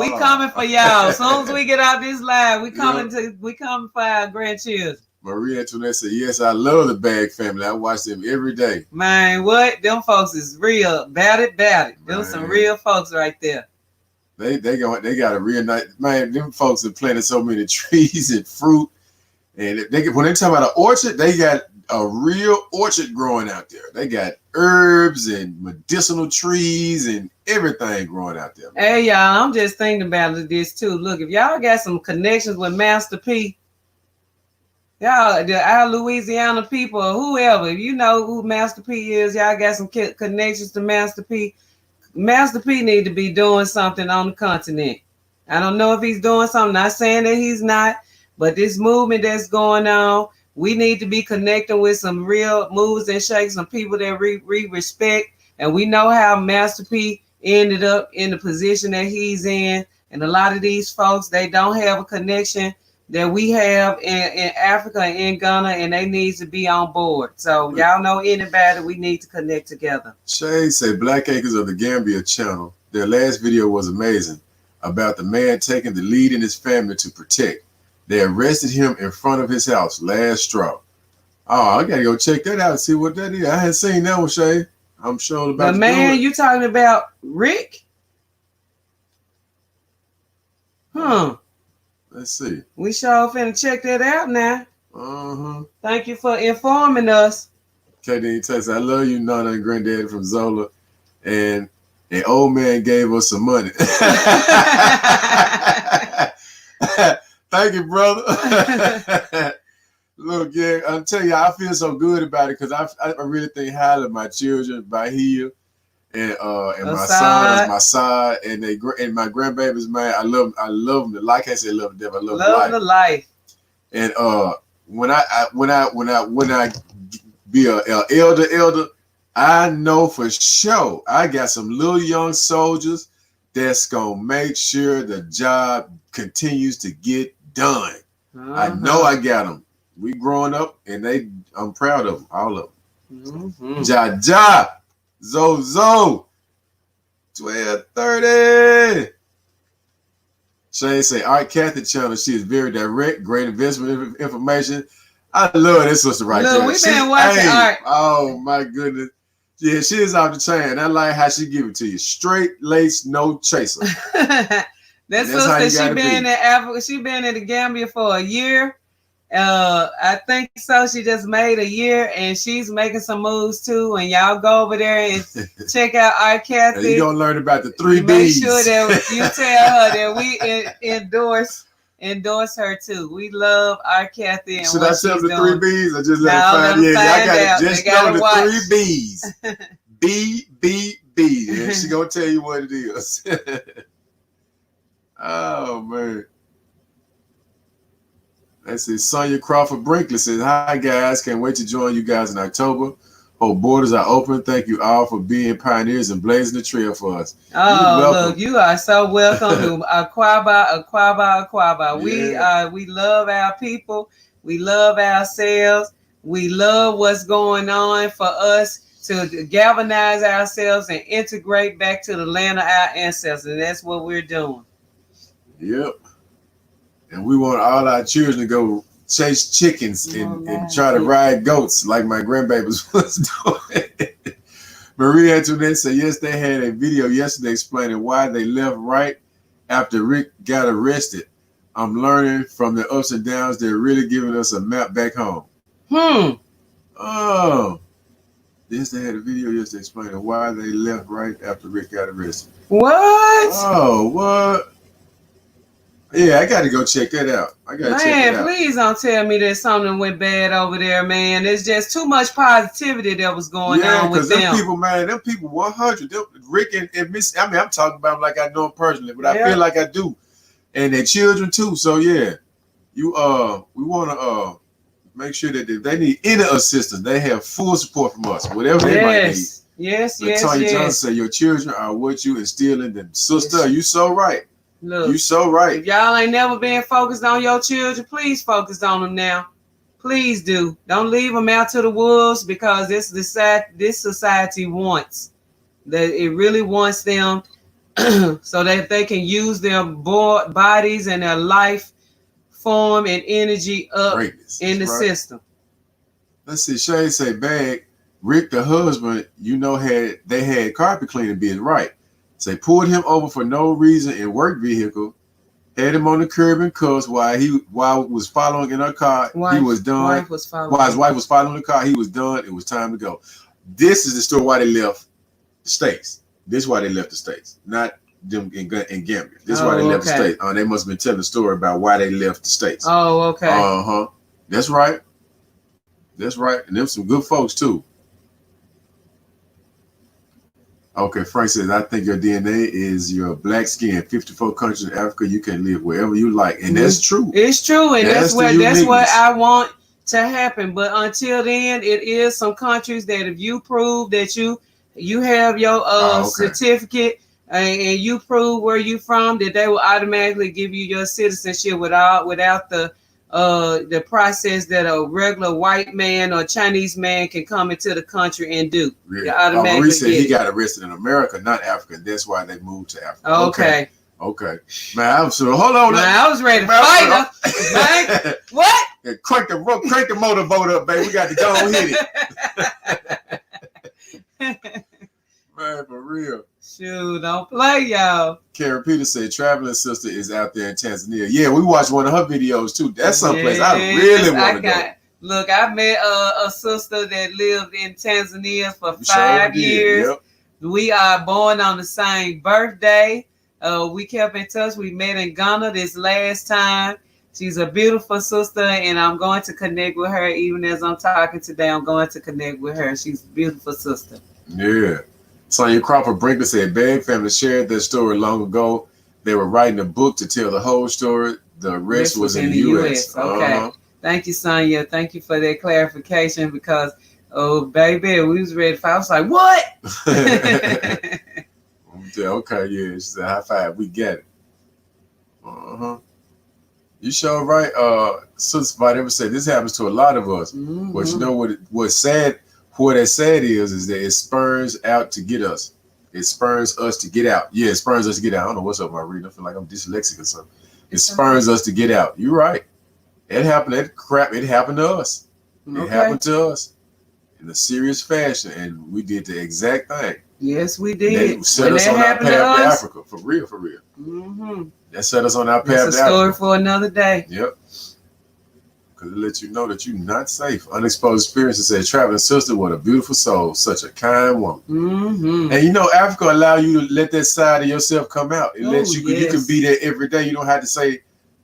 We coming for y'all. As soon as we get out this live, we coming for our grandchildren.
Marie Antoinette said, yes, I love the Bag family. I watch them every day.
Man, what? Them folks is real. Bad it. Them some real folks right there.
They got a real nice, man, them folks have planted so many trees and fruit. And when they talk about an orchard, they got a real orchard growing out there. They got herbs and medicinal trees and everything growing out there. Man.
Hey, y'all, I'm just thinking about this too. Look, if y'all got some connections with Master P, y'all, our Louisiana people, or whoever, if you know who Master P is, y'all got some connections to Master P. Master P need to be doing something on the continent. I don't know if he's doing something. Not saying that he's not, but this movement that's going on, we need to be connecting with some real moves and shakes, some people that we respect. And we know how Master P ended up in the position that he's in. And a lot of these folks, they don't have a connection that we have in Africa and in Ghana, and they need to be on board. So y'all know anybody, we need to connect together.
Shay said Black Acres of the Gambia channel. Their last video was amazing about the man taking the lead in his family to protect. They arrested him in front of his house, last straw. Oh, I gotta go check that out and see what that is. I hadn't seen that one, Shay. I'm sure about
the man you talking about, Rick? Huh.
Let's see.
We sure finna check that out now.
Uh-huh.
Thank you for informing us.
Katie says, I love you, Nana and Granddaddy from Zola. And and old man gave us some money. Thank you, brother. Look, yeah, I'm telling you, I feel so good about it because I really think highly of my children by here and my sons, my side, and my grandbabies, man. I love them. Like I said, love them. I love
the life.
And when I be a elder, I know for sure I got some little young soldiers that's gonna make sure the job continues to get done. I know I got them. We growing up, and I'm proud of them, all of them. Ja, Zo, 12:30. Shane say, all right, Kathy channel. She is very direct, great investment information. I love this sister right there.
We've been watching art.
Oh my goodness. Yeah, she is off the chain. I like how she give it to you. Straight lace, no chaser.
That sister, she been in Africa. She been in the Gambia for a year. I think so. She just made a year, and she's making some moves too. And y'all go over there and check out our Kathy.
You're gonna learn about the 3 Bs.
Make sure that you tell her that we endorse her too. We love our Kathy. And
should I tell the 3 Bs? I just let her find out. Just know the 3 Bs. B. And she gonna tell you what it is. Oh man. Let's see. Sonia Crawford Brinkley says, hi guys, can't wait to join you guys in October. Hope borders are open. Thank you all for being pioneers and blazing the trail for us.
Oh, look, you are so welcome to Aquaba. Yeah. We love our people. We love ourselves. We love what's going on for us to galvanize ourselves and integrate back to the land of our ancestors. That's what we're doing.
Yep. And we want all our children to go chase chickens and try to ride goats like my grandbabies was doing. Marie Antoinette said, yes, they had a video yesterday explaining why they left right after Rick got arrested. I'm learning from the ups and downs. They're really giving us a map back home. Oh. Yes, they had a video yesterday explaining why they left right after Rick got arrested.
What?
Oh, what? Yeah, I got to go check that out.
Man, please don't tell me that something went bad over there, man. There's just too much positivity that was going on with them.
Yeah, because them people 100. Rick and Miss, I mean, I'm talking about them like I know them personally, but I feel like I do. And their children too. So yeah, we want to make sure that if they need any assistance, they have full support from us, whatever they might need.
Yes.
Latonya Johnson said, your children are what you instill in them. Sister, you so right. Look, you so right.
If y'all ain't never been focused on your children, please focus on them now. Please do. Don't leave them out to the wolves, because this society wants that. It really wants them so that they can use their bodies and their life form and energy up in the system.
Let's see. Shay say, bag Rick, the husband, they had carpet cleaning being right. Say pulled him over for no reason in work vehicle, had him on the curb and cuffs while was following in her car. He was done. While his wife was following the car, he was done. It was time to go. This is the story why they left the States. This is why they left the States, not them in Gambia. This is why they left the States. They must have been telling the story about why they left the States.
Oh, okay.
That's right. That's right. And them some good folks too. Okay, Frank says, I think your DNA is your black skin. 54 countries in Africa, you can live wherever you like. And that's true.
It's true. And that's what I want to happen. But until then, it is some countries that if you prove that you have your certificate and you prove where you from, that they will automatically give you your citizenship without the process that a regular white man or Chinese man can come into the country and do.
Yeah. Marie said he got arrested in America, not Africa. That's why they moved to Africa. Okay. Man, hold on.
Man, I was ready to fight him. What?
Yeah, crank the motorboat up, baby. We got to go and hit it. Man, for real.
Shoot, don't play, y'all.
Karen Peters said, traveling sister is out there in Tanzania. Yeah, we watched one of her videos too. That's someplace I really want to go.
Look, I met a sister that lived in Tanzania for 5 years. We are born on the same birthday. We kept in touch. We met in Ghana this last time. She's a beautiful sister, and I'm going to connect with her. Even as I'm talking today, I'm going to connect with her. She's a beautiful sister.
Yeah. Sonia Crawford Brinkley said, Bag family shared their story long ago. They were writing a book to tell the whole story. The rest was in the U.S.
Okay. Thank you, Sonia. Thank you for that clarification because, oh, baby, we was ready for I was like, what?
Okay, yeah. She said, high five. We get it. You sure right. Sister Vitae said this happens to a lot of us. Mm-hmm. But you know what's sad? What that's sad is that it spurns out to get us. It spurns us to get out. Yeah, it spurns us to get out. I don't know what's up with my reading. I feel like I'm dyslexic or something. It spurns us to get out. You're right. It happened. That crap. It happened to us. It happened to us in a serious fashion, and we did the exact thing.
Yes, we did.
They set us on our path to Africa. For real, for real. Mm-hmm. That set us on our path to Africa.
That's a story for another day.
Yep. Because it lets you know that you're not safe. Unexposed experiences said, traveling sister, what a beautiful soul. Such a kind woman. Mm-hmm. And you know, Africa allow you to let that side of yourself come out. It lets you, you can be there every day. You don't have to say,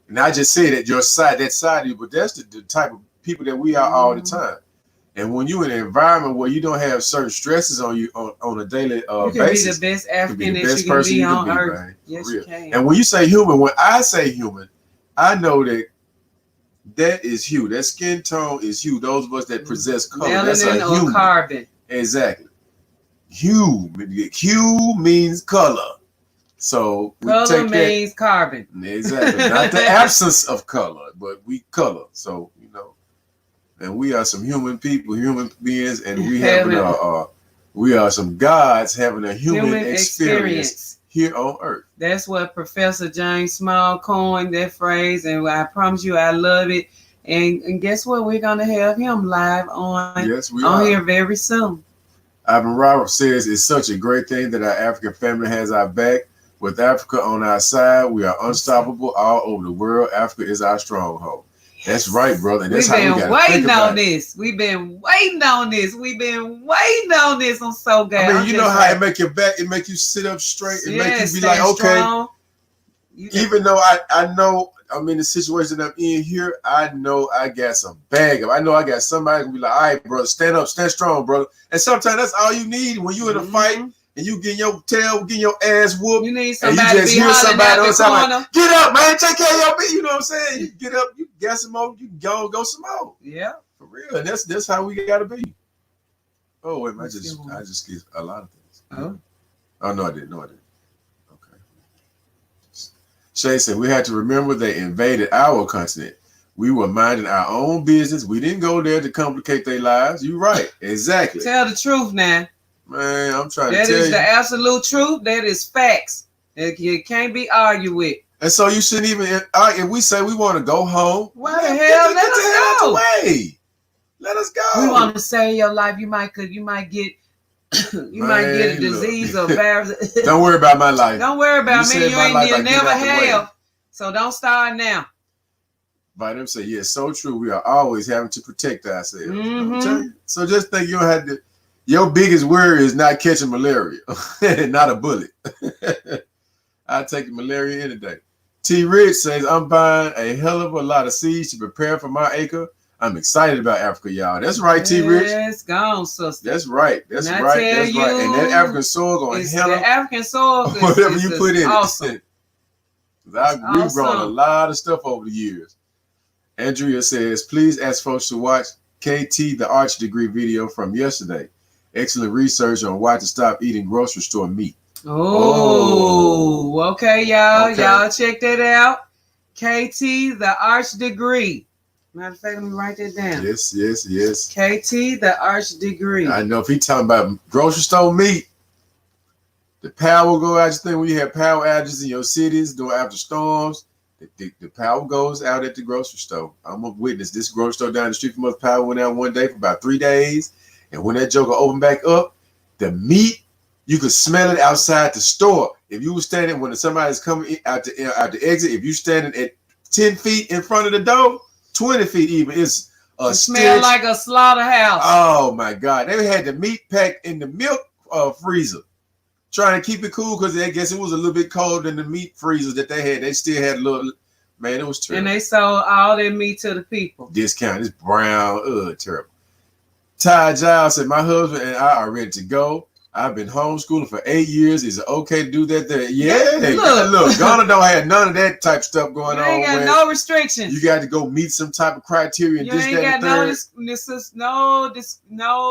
and I just say that your side, that side of you, but that's the type of people that we are all the time. And when you're in an environment where you don't have certain stresses on you on a daily basis,
you can be the best African that you can be on earth. Man, yes, you can.
And when you say human, when I say human, I know that is hue. That skin tone is hue. Those of us that possess color.
Melanin
that's a human.
Or carbon.
Exactly. Hue means color. So we
color means carbon.
Exactly. Not the absence of color, but we color. So you know. And we are some human people, human beings, and we are some gods having a human experience here on Earth.
That's what Professor James Small coined that phrase, and I promise you, I love it. And guess what? We're gonna have him live on here very soon.
Ivan Robert says it's such a great thing that our African family has our back. With Africa on our side, we are unstoppable all over the world. Africa is our stronghold. That's right, brother. And that's
We've been waiting on this. We've been waiting on this. We've been waiting on this. I'm so glad.
I mean, you know how it make your back, it make you sit up straight. It make you be like, okay. Even though I know I'm in the situation that I'm in here, I know I got some bag up. I know I got somebody who be like, all right, brother, stand up, stand strong, brother. And sometimes that's all you need when you're in a fight. And you getting your tail, getting your ass whooped.
You need somebody and you just to be hear somebody else like,
get up, man, take care of your bitch. You know what I'm saying? You get up, you get some more, you go some more.
Yeah.
For real. And that's how we gotta be. Oh, wait, I just get a lot of things. Oh no, I didn't. Okay. Shay said we had to remember they invaded our continent. We were minding our own business. We didn't go there to complicate their lives. You're right. Exactly.
Tell the truth now.
Man, I'm trying to tell you.
That is the absolute truth. That is facts. It can't be argued with.
And so you shouldn't even, if we say we want to go home,
why the hell? Let us go.
Let us go.
We want to save your life. You might get a disease or virus.
Don't worry about my life.
Don't worry about me. You'll never have. So don't start now.
Vitae say, yes, so true. We are always having to protect ourselves. Mm-hmm. So just think you don't have to. Your biggest worry is not catching malaria, not a bullet. I'll take the malaria any day. T. Rich says, I'm buying a hell of a lot of seeds to prepare for my acre. I'm excited about Africa, y'all. That's right, T. Rich.
It's gone, sister.
That's right. That's right. And that African soil going to hell.
The African soil is
whatever you put in
awesome.
We've grown a lot of stuff over the years. Andrea says, please ask folks to watch KT the Arch Degree video from yesterday. Excellent research on why to stop eating grocery store meat.
Oh, okay, y'all. Okay. Y'all check that out. KT, the Arch Degree. Matter of fact, let me write that down.
Yes.
KT, the Arch Degree.
I know if he talking about grocery store meat, the power will go out. You think when you have power outages in your cities during after storms, the power goes out at the grocery store. I'm a witness. This grocery store down the street from us, power went out one day for about 3 days. And when that joker opened back up, the meat, you could smell it outside the store. If you were standing, when somebody's coming out the exit, if you standing at 10 feet in front of the door, 20 feet even, it's a
smell like a slaughterhouse.
Oh my God. They had the meat packed in the milk freezer. trying to keep it cool because I guess it was a little bit cold in the meat freezers that they had. They still had a little, man, it was terrible.
And they sold all their meat to the people.
Discount, it's brown, terrible. Ty Giles said, my husband and I are ready to go. I've been homeschooling for 8 years. Is it okay to do that there? Yeah, look, Ghana don't have none of that type of stuff going on.
You ain't got no restrictions.
You got to go meet some type of criteria. And
you ain't got no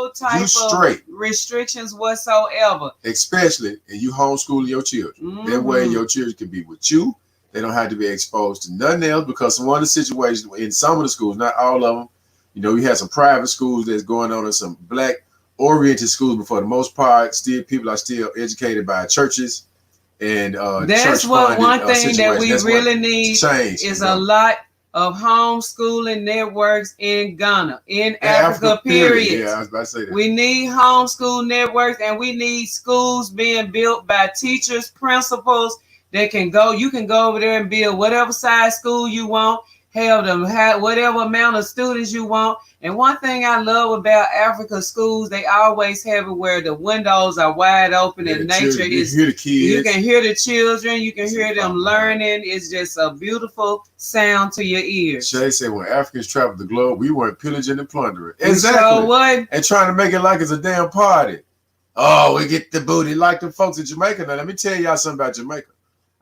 type of restrictions whatsoever.
Especially, and you homeschooling your children. That way your children can be with you. They don't have to be exposed to nothing else because one of the situations in some of the schools, not all of them, you know, we have some private schools that's going on in some black oriented schools, but for the most part, still people are still educated by churches and
that's what one thing that we really need is a lot of homeschooling networks in Ghana, in Africa, period.
Yeah, I was about to say that.
We need homeschool networks and we need schools being built by teachers, principals that can go. You can go over there and build whatever size school you want, have whatever amount of students you want. And one thing I love about Africa schools, they always have it where the windows are wide open and nature is. You can hear the children. You can hear them learning. It's just a beautiful sound to your ears.
Shay said, when Africans traveled the globe, we weren't pillaging and plundering. Exactly.
So what?
And trying to make it like it's a damn party. Oh, we get the booty like the folks in Jamaica. Now, let me tell y'all something about Jamaica.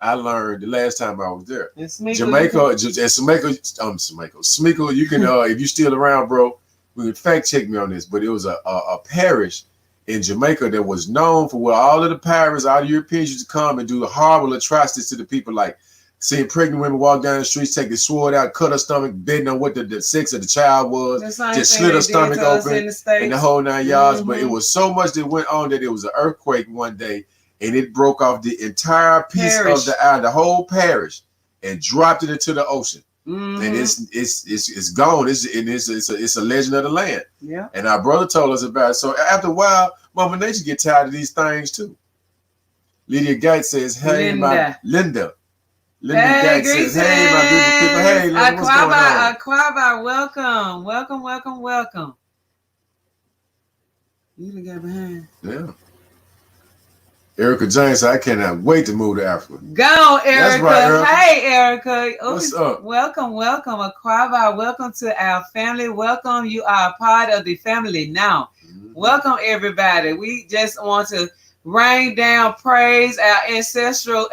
I learned the last time I was there. Jamaica, Smeeko, you can, if you're still around, bro, we can fact check me on this, but it was a parish in Jamaica that was known for where all of the pirates, all the Europeans used to come and do the horrible atrocities to the people, like seeing pregnant women walk down the streets, take the sword out, cut her stomach, betting on what the sex of the child was, just slit her stomach open, and the whole 9 yards. But it was so much that went on that it was an earthquake one day, and it broke off the entire piece of the island, the whole parish, and dropped it into the ocean. And it's gone. It's a legend of the land.
Yeah.
And our brother told us about it. So after a while, Mama Nature get tired of these things too. Lydia Gates says, "Hey, Linda Gates says, hey, my beautiful people. Hey, Linda, what's going on?
Aquaba, welcome. You done got behind.
Yeah. Erica James said, I cannot wait to move to Africa.
Go, Erica. Right, hey, Erica.
What's up?
Welcome. Aquaba, welcome to our family. Welcome. You are a part of the family now. Welcome, everybody. We just want to rain down praise. Our ancestral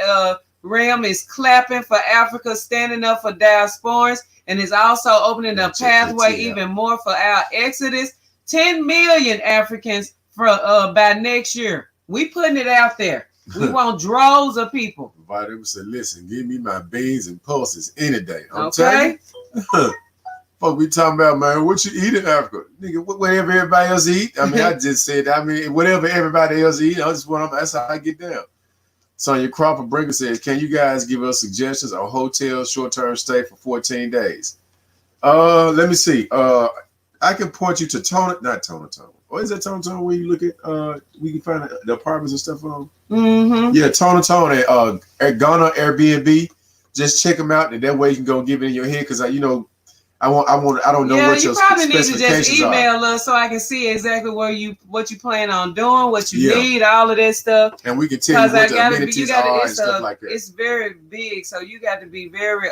realm is clapping for Africa, standing up for Diasporans, and is also opening a pathway even more for our exodus. 10 million Africans by next year. We putting it out there. We want droves of people.
Vitamin said, listen, give me my beans and pulses any day. I'm telling you. Fuck, we talking about, man, what you eat in Africa? Nigga, whatever everybody else eat. I mean, I just said, whatever everybody else eat, that's how I get down. Sonia Crawford Brinker says, can you guys give us suggestions on hotel short-term stay for 14 days? Let me see. I can point you to not Tona. Or is that Tona where you look at we can find the apartments and stuff on? Yeah, Tona at Ghana Airbnb. Just check them out, and that way you can go give it in your head. Because I don't know what your specifications are. You probably need to just email
us so I can see exactly what you plan on doing, what you need, all of that stuff.
And we can tell you what the amenities are and stuff like that.
It's very big, so you got to be very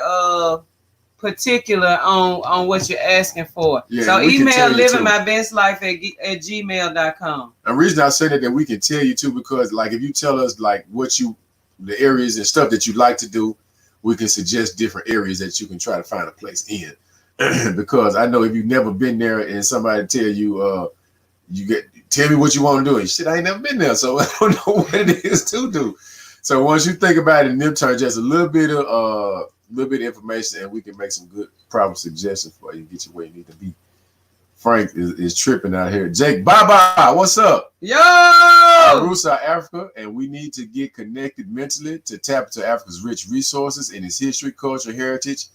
particular on what you're asking for.
Yeah,
so email livingmybestlife@gmail.com.
The reason I say that we can tell you too, because like if you tell us like the areas and stuff that you'd like to do, we can suggest different areas that you can try to find a place in. Because I know if you've never been there and somebody tell you tell me what you want to do, and shit, I ain't never been there, so I don't know what it is to do. So once you think about it in them terms, just a little bit of information, and we can make some good proper suggestions for you, get you where you need to be. Frank is tripping out here. Jake, bye, what's up?
Yo!
Our roots are Africa, and we need to get connected mentally to tap into Africa's rich resources in its history, culture, heritage,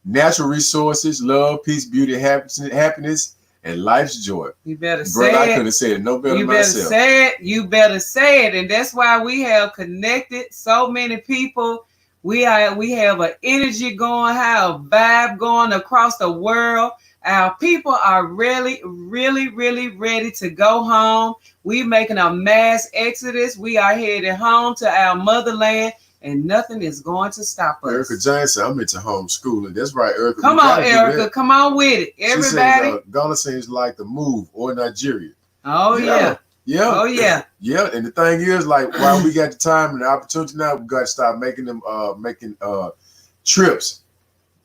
natural resources, love, peace, beauty, happiness, and life's joy.
You better say it.
I couldn't have said it no better myself.
You better say it. And that's why we have connected so many people. We have an energy going, a vibe going across the world. Our people are really, really, really ready to go home. We're making a mass exodus. We are headed home to our motherland, and nothing is going to stop us.
Erica Jane said, I'm into homeschooling. That's right, Erica.
Come on, Erica. Come on with it. Everybody.
She said, Ghana seems like the move, or Nigeria.
Oh, yeah.
Yeah.
Oh, yeah.
Yeah. And the thing is, like, while we got the time and the opportunity now, we got to start making them, trips,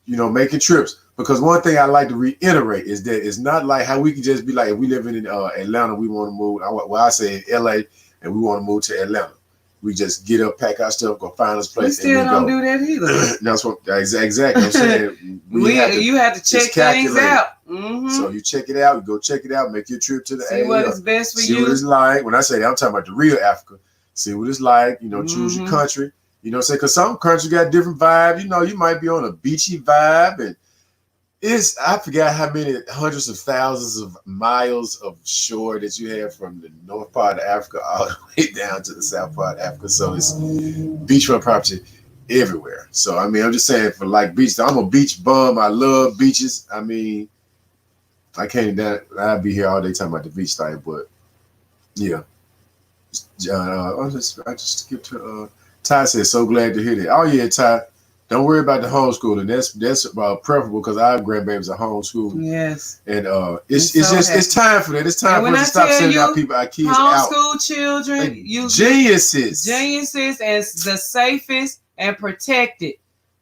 making trips. Because one thing I like to reiterate is that it's not like how we can just be like, if we live in Atlanta, we want to move. I say in LA, and we want to move to Atlanta. We just get up, pack our stuff, go find us place.
We still don't do that either.
That's what exactly I'm saying.
You have to check things out. Mm-hmm.
So you check it out, you go check it out, make your trip to the
see what is best for you.
See what it's like. When I say that, I'm talking about the real Africa. See what it's like, choose your country. Say, because some countries got different vibes. You might be on a beachy vibe, and I forgot how many hundreds of thousands of miles of shore that you have from the north part of Africa all the way down to the south part of Africa. So it's beachfront property everywhere. So, I'm just saying for like beach, I'm a beach bum. I love beaches. I can't, I'd be here all day talking about the beach thing, but yeah. I just skip to, Ty says, so glad to hear that. Oh yeah, Ty. Don't worry about the homeschooling. That's preferable because our grandbabies are homeschooled.
Yes.
And it's time for that. It's time for us to stop sending our kids out.
Homeschool children,
geniuses,
and the safest and protected.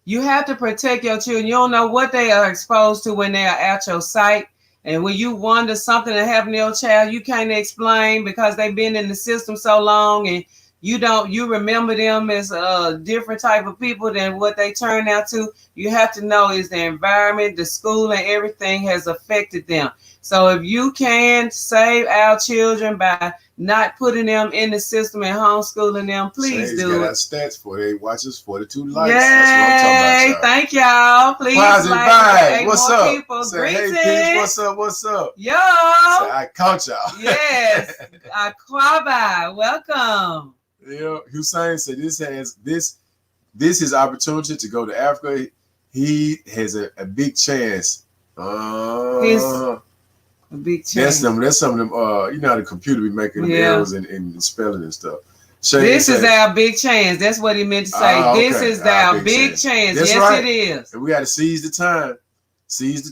You have to protect your children. You don't know what they are exposed to when they are at your site. And when you wonder something that happened to your child, you can't explain because they've been in the system so long, and you remember them as a different type of people than what they turn out to. You have to know is the environment, the school, and everything has affected them. So if you can save our children by not putting them in the system and homeschooling them, please do it.
Stats for they watch us 42 likes.
Yay!
That's what I'm talking about.
Thank y'all. Please
positive vibe. What's up?
People.
Say, hey, peeps, what's up?
Yo.
Say, I caught y'all.
Yes. Aquaba, welcome.
Yeah, Hussein said this is opportunity to go to Africa. He has a big chance.
A big chance.
That's some of them. How the computer be making errors and spelling and stuff.
This is our big chance. That's what he meant to say.
Okay.
This is our big chance.
That's
yes,
right.
It is.
And we got to seize the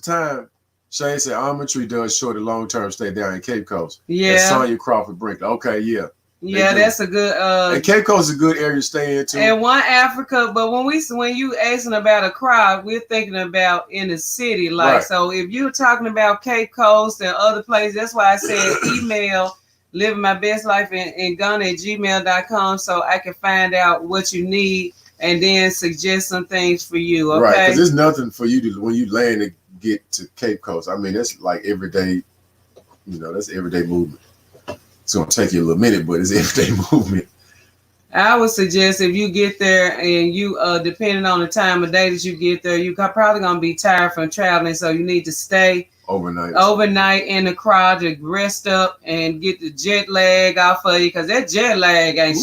time. Shane said almond tree does short and long term stay down in Cape Coast.
Yeah.
And Sonia Crawford Brink. Okay, yeah.
Yeah, that's a good.
And Cape Coast is a good area to stay into.
And one Africa, but when you asking about a crowd, we're thinking about in the city. Like, so if you're talking about Cape Coast and other places, that's why I said email living my best life in Ghana at gmail.com so I can find out what you need and then suggest some things for you. Okay.
Right, because there's nothing for you to when you land to get to Cape Coast. That's like everyday, that's everyday movement. It's going to take you a little minute, but it's everyday movement.
I would suggest if you get there and you, depending on the time of day that you get there, you're probably going to be tired from traveling. So you need to stay overnight in the crowd to rest up and get the jet lag off of you. Because that jet lag it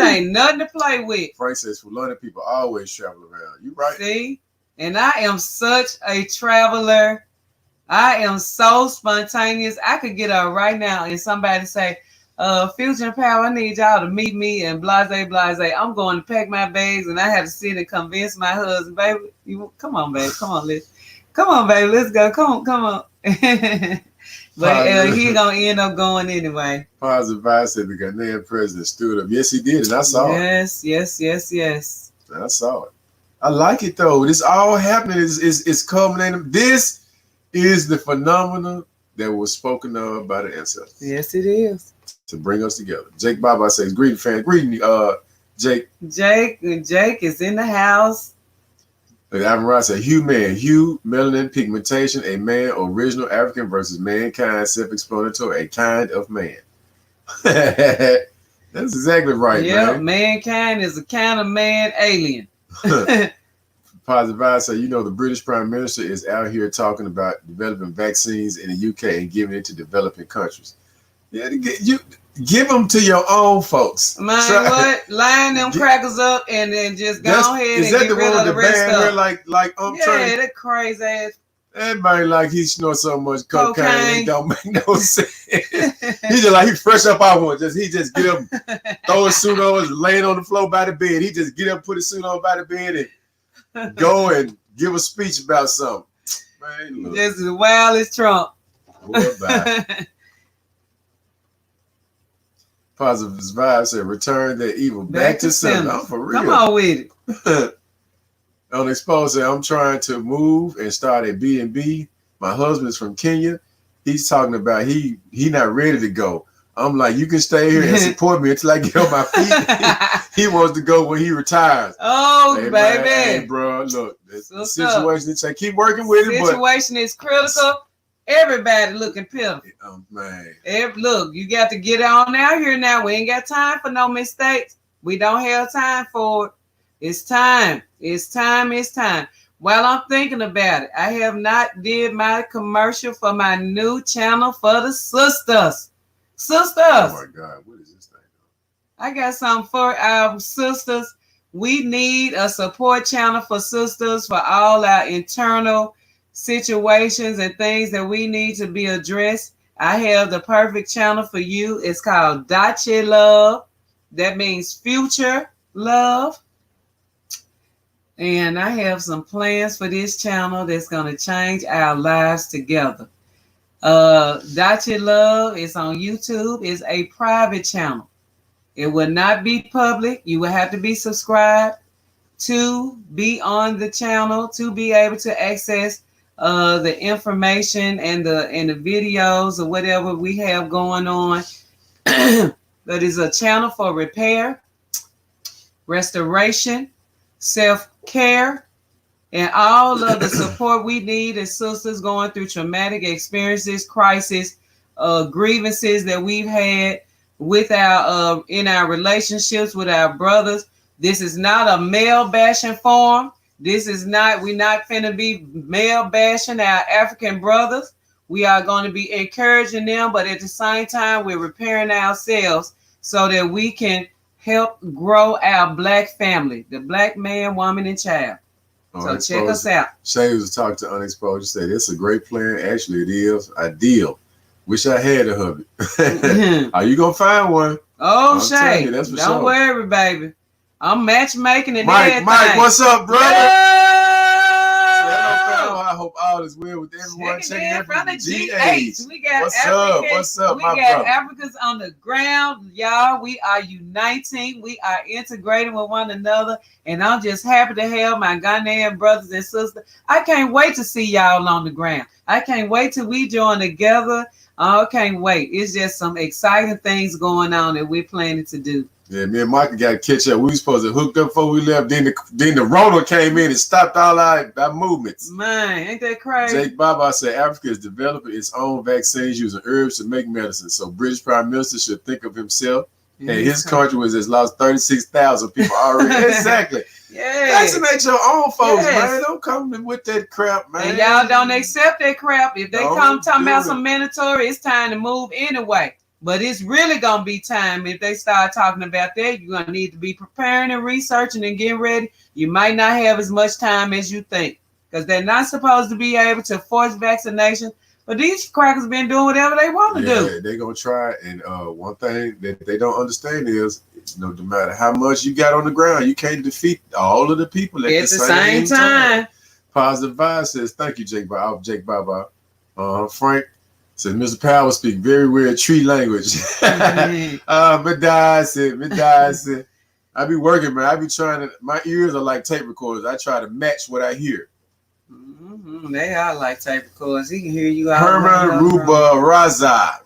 ain't nothing to play with.
Frank says for London, people always travel around. You right.
See? And I am such a traveler. I am so spontaneous. I could get up right now and somebody say, Fusion Power, I need y'all to meet me and blase. I'm going to pack my bags and I have to sit and convince my husband, baby. Come on, baby. Come on, baby. Let's go. Come on. But he gonna end up going anyway.
Positive Vibe said the Ghanaian president stood up. Yes, he did, and I saw it.
Yes.
I saw it. I like it though. This all happening is culminating. This is the phenomenon that was spoken of by the ancestors.
Yes, it is.
To bring us together. Jake Baba says, greeting, fan. Greeting, Jake.
Jake is in the house.
Ivan Ross said, hue, melanin, pigmentation, a man, original African versus mankind, self-explanatory, a kind of man. That's exactly right, man.
Yeah, mankind is a kind of man alien.
Positive Vibe say, the British Prime Minister is out here talking about developing vaccines in the UK and giving it to developing countries. Yeah, give them to your own folks.
What? Line them crackers up and then just go ahead and get rid of the rest of it.
Like
that crazy ass
Everybody like he snort so much cocaine. It don't make no sense. He just like he fresh up out one. He just get up, throw his suit on, laying on the floor by the bed. He just get up, put his suit on by the bed, and go and give a speech about something. Man, look.
Just as wild as Trump.
Positive Vibe said, return that evil back to sender. I'm for real.
Come on with
it. On Exposed said, I'm trying to move and start a B&B. My husband's from Kenya. He's talking about he not ready to go. I'm like, you can stay here and support me until I get on my feet. He wants to go when he retires.
Oh, hey, baby.
Hey, bro, look, the situation, keep working with it.
Situation is critical. Everybody looking pitiful.
Oh, man.
Look, you got to get on out here now. We ain't got time for no mistakes. We don't have time for it. It's time. It's time. It's time. While I'm thinking about it, I have not did my commercial for my new channel for the sisters. Sisters.
Oh, my God. What is this thing?
I got something for our sisters. We need a support channel for sisters for all our internal situations and things that we need to be addressed. I have the perfect channel for you. It's called Dache Love. That means future love. And I have some plans for this channel that's going to change our lives together. Dache Love is on YouTube. It's a private channel. It will not be public. You will have to be subscribed to be on the channel to be able to access the information and the videos or whatever we have going on. But it's a channel for repair, restoration, self-care, and all of the support we need as sisters going through traumatic experiences, crisis, grievances that we've had with our in our relationships with our brothers. This is not a male bashing forum. This is not, we're not finna be male bashing our African brothers. We are going to be encouraging them, but at the same time, we're repairing ourselves so that we can help grow our Black family, the Black man, woman, and child. So check us out.
Shay was talking to Unexposed. She said, it's a great plan. Actually, it is ideal. Wish I had a hubby. Are you going to find one?
Oh, Shay, don't worry, baby. I'm matchmaking and everything.
Mike, what's up, brother? I hope all is well with everyone. Checking in from the GH.
We got
What's up,
my brother? We got Africans on the ground, y'all. We are uniting. We are integrating with one another. And I'm just happy to have my Ghanaian brothers and sisters. I can't wait to see y'all on the ground. I can't wait till we join together. I can't wait. It's just some exciting things going on that we're planning to do.
Yeah, me and Michael got to catch up. We were supposed to hook up before we left. Then the Rona came in and stopped all our movements.
Man, ain't that crazy?
Jake Baba said Africa is developing its own vaccines using herbs to make medicine. So British Prime Minister should think of himself. And his country has lost 36,000 people already. Exactly.
Yeah.
Vaccinate your own folks, man. Don't come with that crap, man.
And y'all don't accept that crap. If they come talking about some mandatory, it's time to move anyway. But it's really going to be time if they start talking about that. You're going to need to be preparing and researching and getting ready. You might not have as much time as you think because they're not supposed to be able to force vaccination. But these crackers been doing whatever they want to do.
They're going to try. And one thing that they don't understand is, no matter how much you got on the ground, you can't defeat all of the people at the same time. Positive Vibe says, thank you, Jake Baba. Frank said, Mr. Powell speak very weird tree language. Madai said, I be working, man. I be trying to, my ears are like tape recorders. I try to match what I hear.
They are like tape recorders. He can hear you out.
Herman Rubaraza.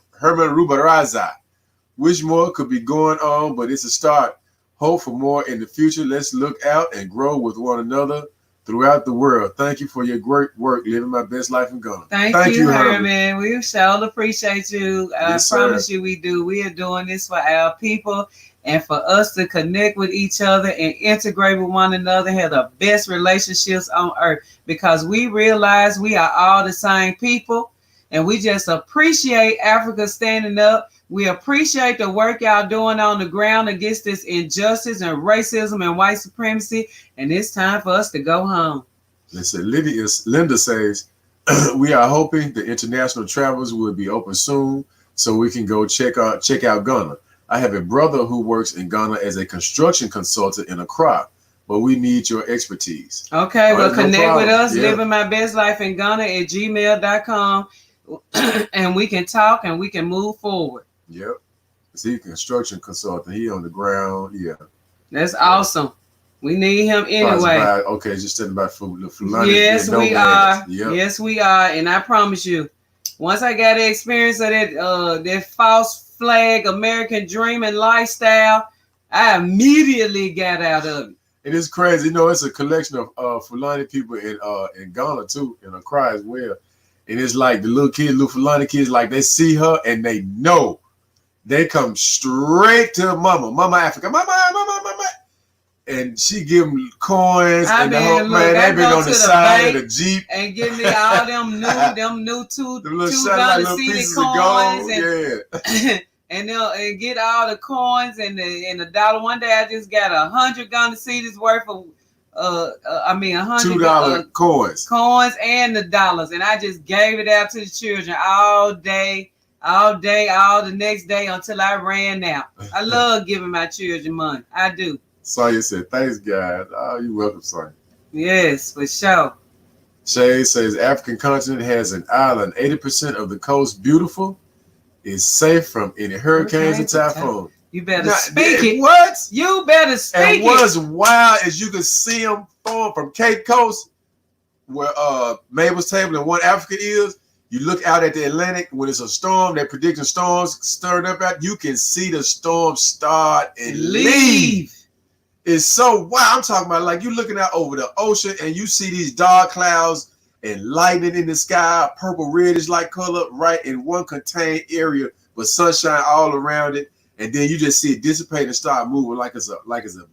Wish more could be going on, but it's a start. Hope for more in the future. Let's look out and grow with one another throughout the world. Thank you for your great work, living my best life in Ghana.
Thank you, Herman. We sure appreciate you. I promise you we do. We are doing this for our people and for us to connect with each other and integrate with one another, have the best relationships on earth, because we realize we are all the same people, and we just appreciate Africa standing up. We appreciate the work y'all doing on the ground against this injustice and racism and white supremacy, and it's time for us to go home.
Listen, Linda says, We are hoping the international travels will be open soon so we can go check out Ghana. I have a brother who works in Ghana as a construction consultant in Accra, but we need your expertise.
Okay, well, connect with us, living my best life in Ghana at gmail.com, and we can talk and we can move forward.
Yep. He's a construction consultant. He on the ground. Yeah.
That's awesome. We need him anyway.
Okay, just thinking about Fulani.
Yes, we are. Yep. Yes, we are. And I promise you, once I got the experience of that false flag American dream and lifestyle, I immediately got out of it.
It is crazy. You know, it's a collection of Fulani people in Ghana too, in Accra as well. And it's like the little Fulani kids, like they see her and they know. They come straight to Mama Africa, Mama. And she give them coins and the whole man. They been on the side of the Jeep
and give me all them new $2 seated coins and they'll get all the coins and the dollar. One day I just got 100 Ghana cedis worth of $100 coins and the dollars, and I just gave it out to the children all day, all the next day until I ran out. I love giving my children money. I do.
Sonya said, thanks, guys. Oh, you're welcome, Sonya.
Yes, for sure.
Shay says, African continent has an island. 80% of the coast beautiful, is safe from any hurricanes and typhoons.
You better speak it.
What?
You better speak it.
And what's wild is you can see them from Cape Coast, where Mabel's Table and One Africa is. You look out at the Atlantic when it's a storm, they're predicting storms stirred up out. You can see the storm start and leave. It's so wild. I'm talking about like you looking out over the ocean and you see these dark clouds and lightning in the sky, purple reddish like color, right in one contained area, but sunshine all around it. And then you just see it dissipate and start moving like it's a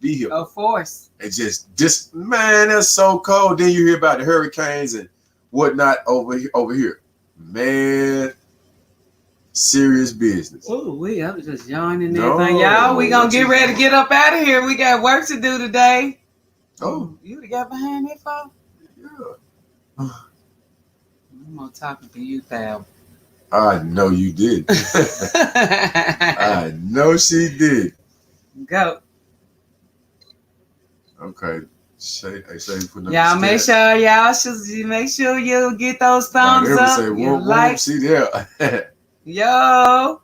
vehicle.
Of course.
And just man, that's so cold. Then you hear about the hurricanes and whatnot over here. Man, serious business.
Oh, I was just yawning and everything. Y'all, we gonna get ready to get up out of here. We got work to do today.
Oh,
you got behind that phone?
Yeah.
I'm gonna talk to you, pal.
I know you did. I know she did.
Go.
Okay.
Y'all make sure you get those thumbs up.
Say, whoa, see there.
Yo.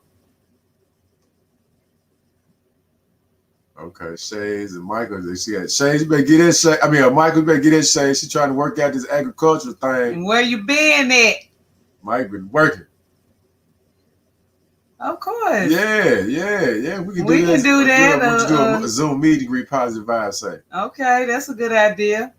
Okay, Shades and Michael. She got Shades. You better get in Shades. Michael, you better get in Shades. She trying to work out this agricultural thing.
And where you been at?
Mike been working.
Of course.
Yeah. We can do that. We can do a Zoom meeting, read positive vibes. Say.
Okay, that's a good idea.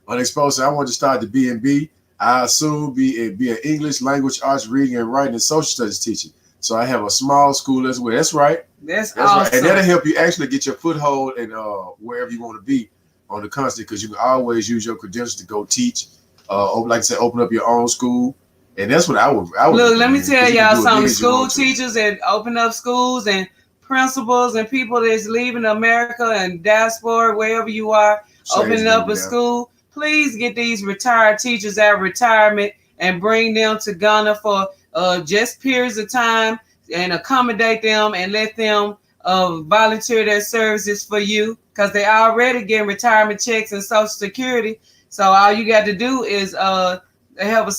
Unexposed. I want to start the B&B. I assume be an English language, arts, reading, and writing, and social studies teaching. So I have a small school as well. That's right.
That's awesome.
Right. And that'll help you actually get your foothold in wherever you want to be on the continent, because you can always use your credentials to go teach. Like I said, open up your own school. And that's what I would
look, let me tell y'all something. School teachers that open up schools and principals and people that's leaving America and diaspora, wherever you are, opening up a school. Please get these retired teachers out of retirement and bring them to Ghana for just periods of time and accommodate them and let them volunteer their services for you, because they already getting retirement checks and Social Security. So all you got to do is have a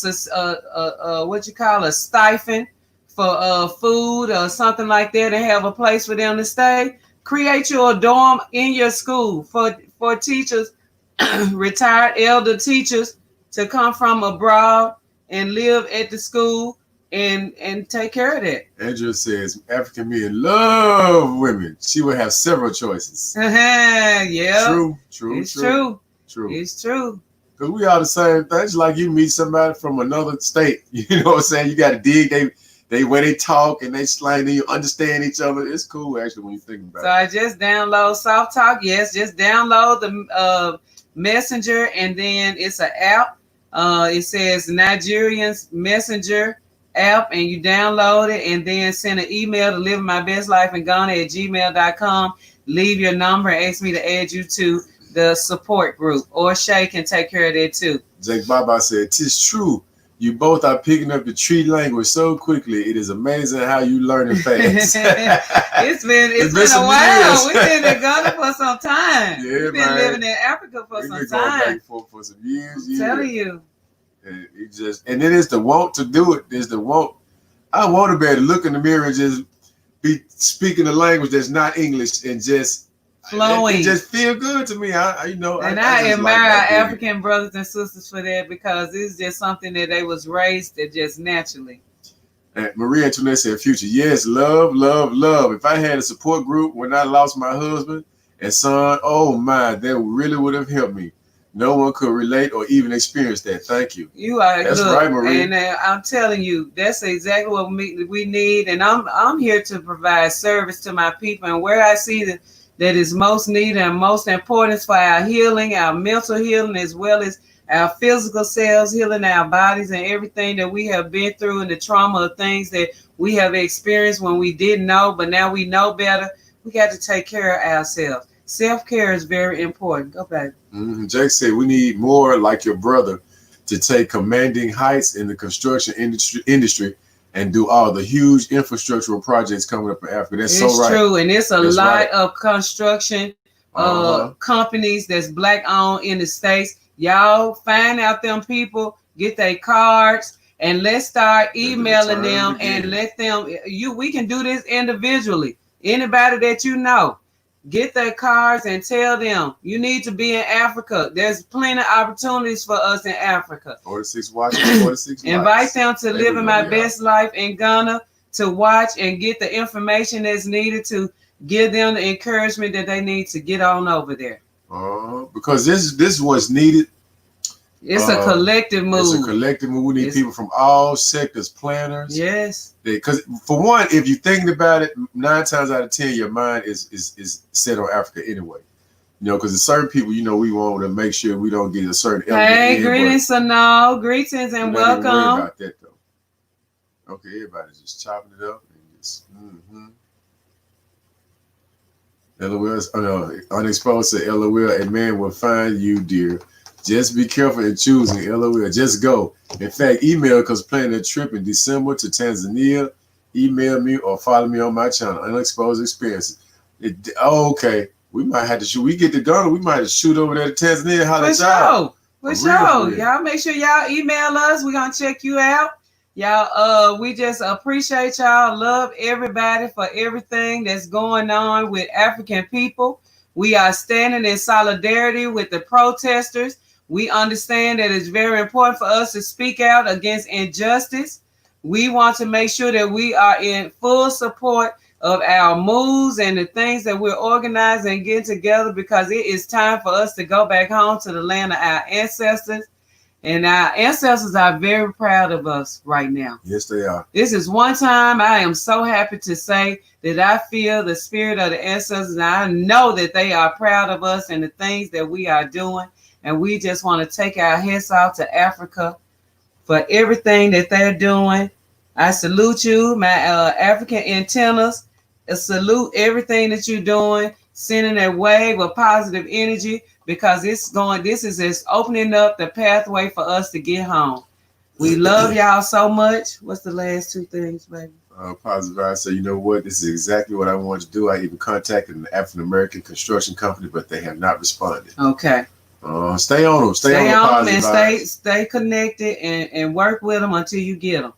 stipend for food or something like that, and have a place for them to stay. Create you a dorm in your school for teachers, retired elder teachers, to come from abroad and live at the school and take care of that.
Andrew says African men love women. She will have several choices.
Yeah.
True.
It's true. It's true.
Because we are the same thing. It's like you meet somebody from another state. You know what I'm saying? You got to dig they way they talk and they slang and you understand each other. It's cool, actually, when you think about it.
So I just download Soft Talk. Yes, just download the Messenger, and then it's an app. It says Nigerians Messenger app, and you download it and then send an email to livingmybestlifeinghana@gmail.com. Leave your number and ask me to add you to the support group, or Shay can take care of that too.
Jake Baba said, "'Tis true. You both are picking up the tree language so quickly. It is amazing how you learn it fast.
it's been a while. We've been in Ghana for some time.
Yeah,
We've been living in Africa for some time.
Going back for some years.
I'm telling you.
And then it's the want to do it. There's the want. I want to be able to look in the mirror and just be speaking a language that's not English and just flowing. It just feel good to me. I
admire our African brothers and sisters for that, because it's just something that they was raised to just naturally.
And Maria Antoinette said, "Future, yes, love, love, love. If I had a support group when I lost my husband and son, oh my, that really would have helped me. No one could relate or even experience that. Thank you."
You are.
That's right, Maria.
And I'm telling you, that's exactly what we need. And I'm here to provide service to my people, and where I see that is most needed and most important for our healing, our mental healing, as well as our physical selves, healing our bodies and everything that we have been through, and the trauma of things that we have experienced when we didn't know, but now we know better. We got to take care of ourselves. Self-care is very important. Go back.
Jake said, we need more like your brother to take commanding heights in the construction industry and do all the huge infrastructural projects coming up in Africa. That's so right. It's
true. And it's a lot of construction companies that's Black owned in the States. Y'all find out them people, get their cards, and let's start emailing them and let them, we can do this individually. Anybody that you know, get their cards and tell them you need to be in Africa. There's plenty of opportunities for us in Africa.
46 watches, 46
Invite them to live in my best life in Ghana, to watch and get the information that's needed to give them the encouragement that they need to get on over there.
Because this was needed.
It's a collective move.
It's a collective move. We need people from all sectors, planners.
Yes.
Because for one, if you're thinking about it, 9 times out of 10, your mind is set on Africa anyway. You know, because there's certain people, we want to make sure we don't get a certain.
Hey, greetings, Sanal. Greetings and welcome.
Don't worry about that though. Okay, everybody's just chopping it up and just. LOL, unexposed said, LOL, a man will find you, dear. Just be careful in choosing. LOL, just go. In fact, email, because planning a trip in December to Tanzania. Email me or follow me on my channel, Unexposed Experiences. Okay. We might have to shoot. We get to Ghana, we might have to shoot over there to Tanzania.
For sure. Y'all make sure y'all email us. We're going to check you out. Y'all, we just appreciate y'all. Love everybody for everything that's going on with African people. We are standing in solidarity with the protesters. We understand that it's very important for us to speak out against injustice. We want to make sure that we are in full support of our moves and the things that we're organizing and getting together, because it is time for us to go back home to the land of our ancestors. And our ancestors are very proud of us right now.
Yes, they are.
This is one time I am so happy to say that I feel the spirit of the ancestors. And I know that they are proud of us and the things that we are doing. And we just want to take our heads off to Africa for everything that they're doing. I salute you, my African antennas. I salute everything that you're doing, sending a wave of positive energy, because this is just opening up the pathway for us to get home. We love y'all so much. What's the last 2 things, baby?
Positive. I say, you know what? This is exactly what I wanted to do. I even contacted an African-American construction company, but they have not responded.
Okay.
Stay on them. Stay on them
and stay connected and work with them until you get them.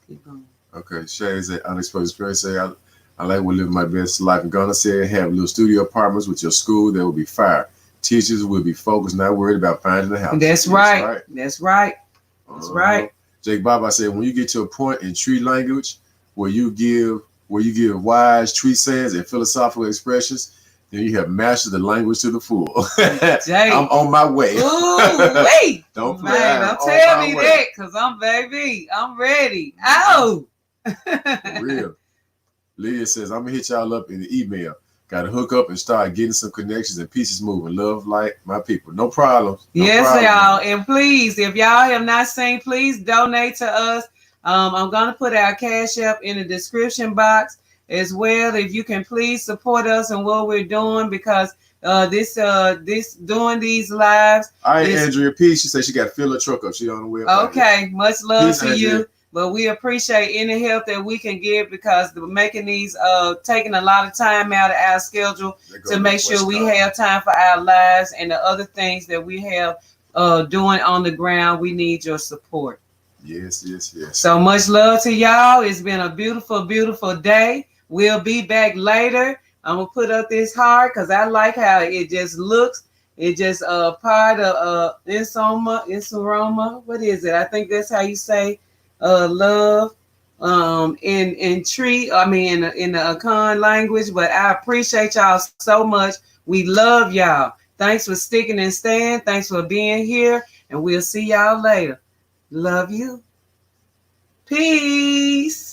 Keep going.
Okay. Shay said, Unexposed Experience. Say, I like to live my best life in Ghana. Said, have little studio apartments with your school. That will be fire. Teachers will be focused, not worried about finding a house.
That's right. That's right. That's right.
Jake Baba said, when you get to a point in tree language where you give wise tree sayings and philosophical expressions, then you have mastered the language to the full. I'm on my way.
Ooh, wait.
Don't play.
Man, don't tell me that, because I'm ready. Oh.
For real. Lydia says, I'm going to hit y'all up in the email. Got to hook up and start getting some connections and pieces moving. Love, like my people. No problem.
Y'all. And please, if y'all have not seen, please donate to us. I'm going to put our Cash App in the description box as well. If you can please support us in what we're doing, because this doing these lives.
All right, Andrea P. She said she got to fill her truck up. She on the way.
Okay, much love
Peace,
to
Andrea.
you. But we appreciate any help that we can give because making these taking a lot of time out of our schedule to make sure we have time for our lives and the other things that we have doing on the ground. We need your support.
Yes.
So much love to y'all. It's been a beautiful, beautiful day. We'll be back later. I'm gonna put up this heart because I like how it just looks. It just part of insoma. What is it? I think that's how you say love in tree. I mean in the Akan language. But I appreciate y'all so much. We love y'all. Thanks for sticking and staying. Thanks for being here, and we'll see y'all later. Love you. Peace.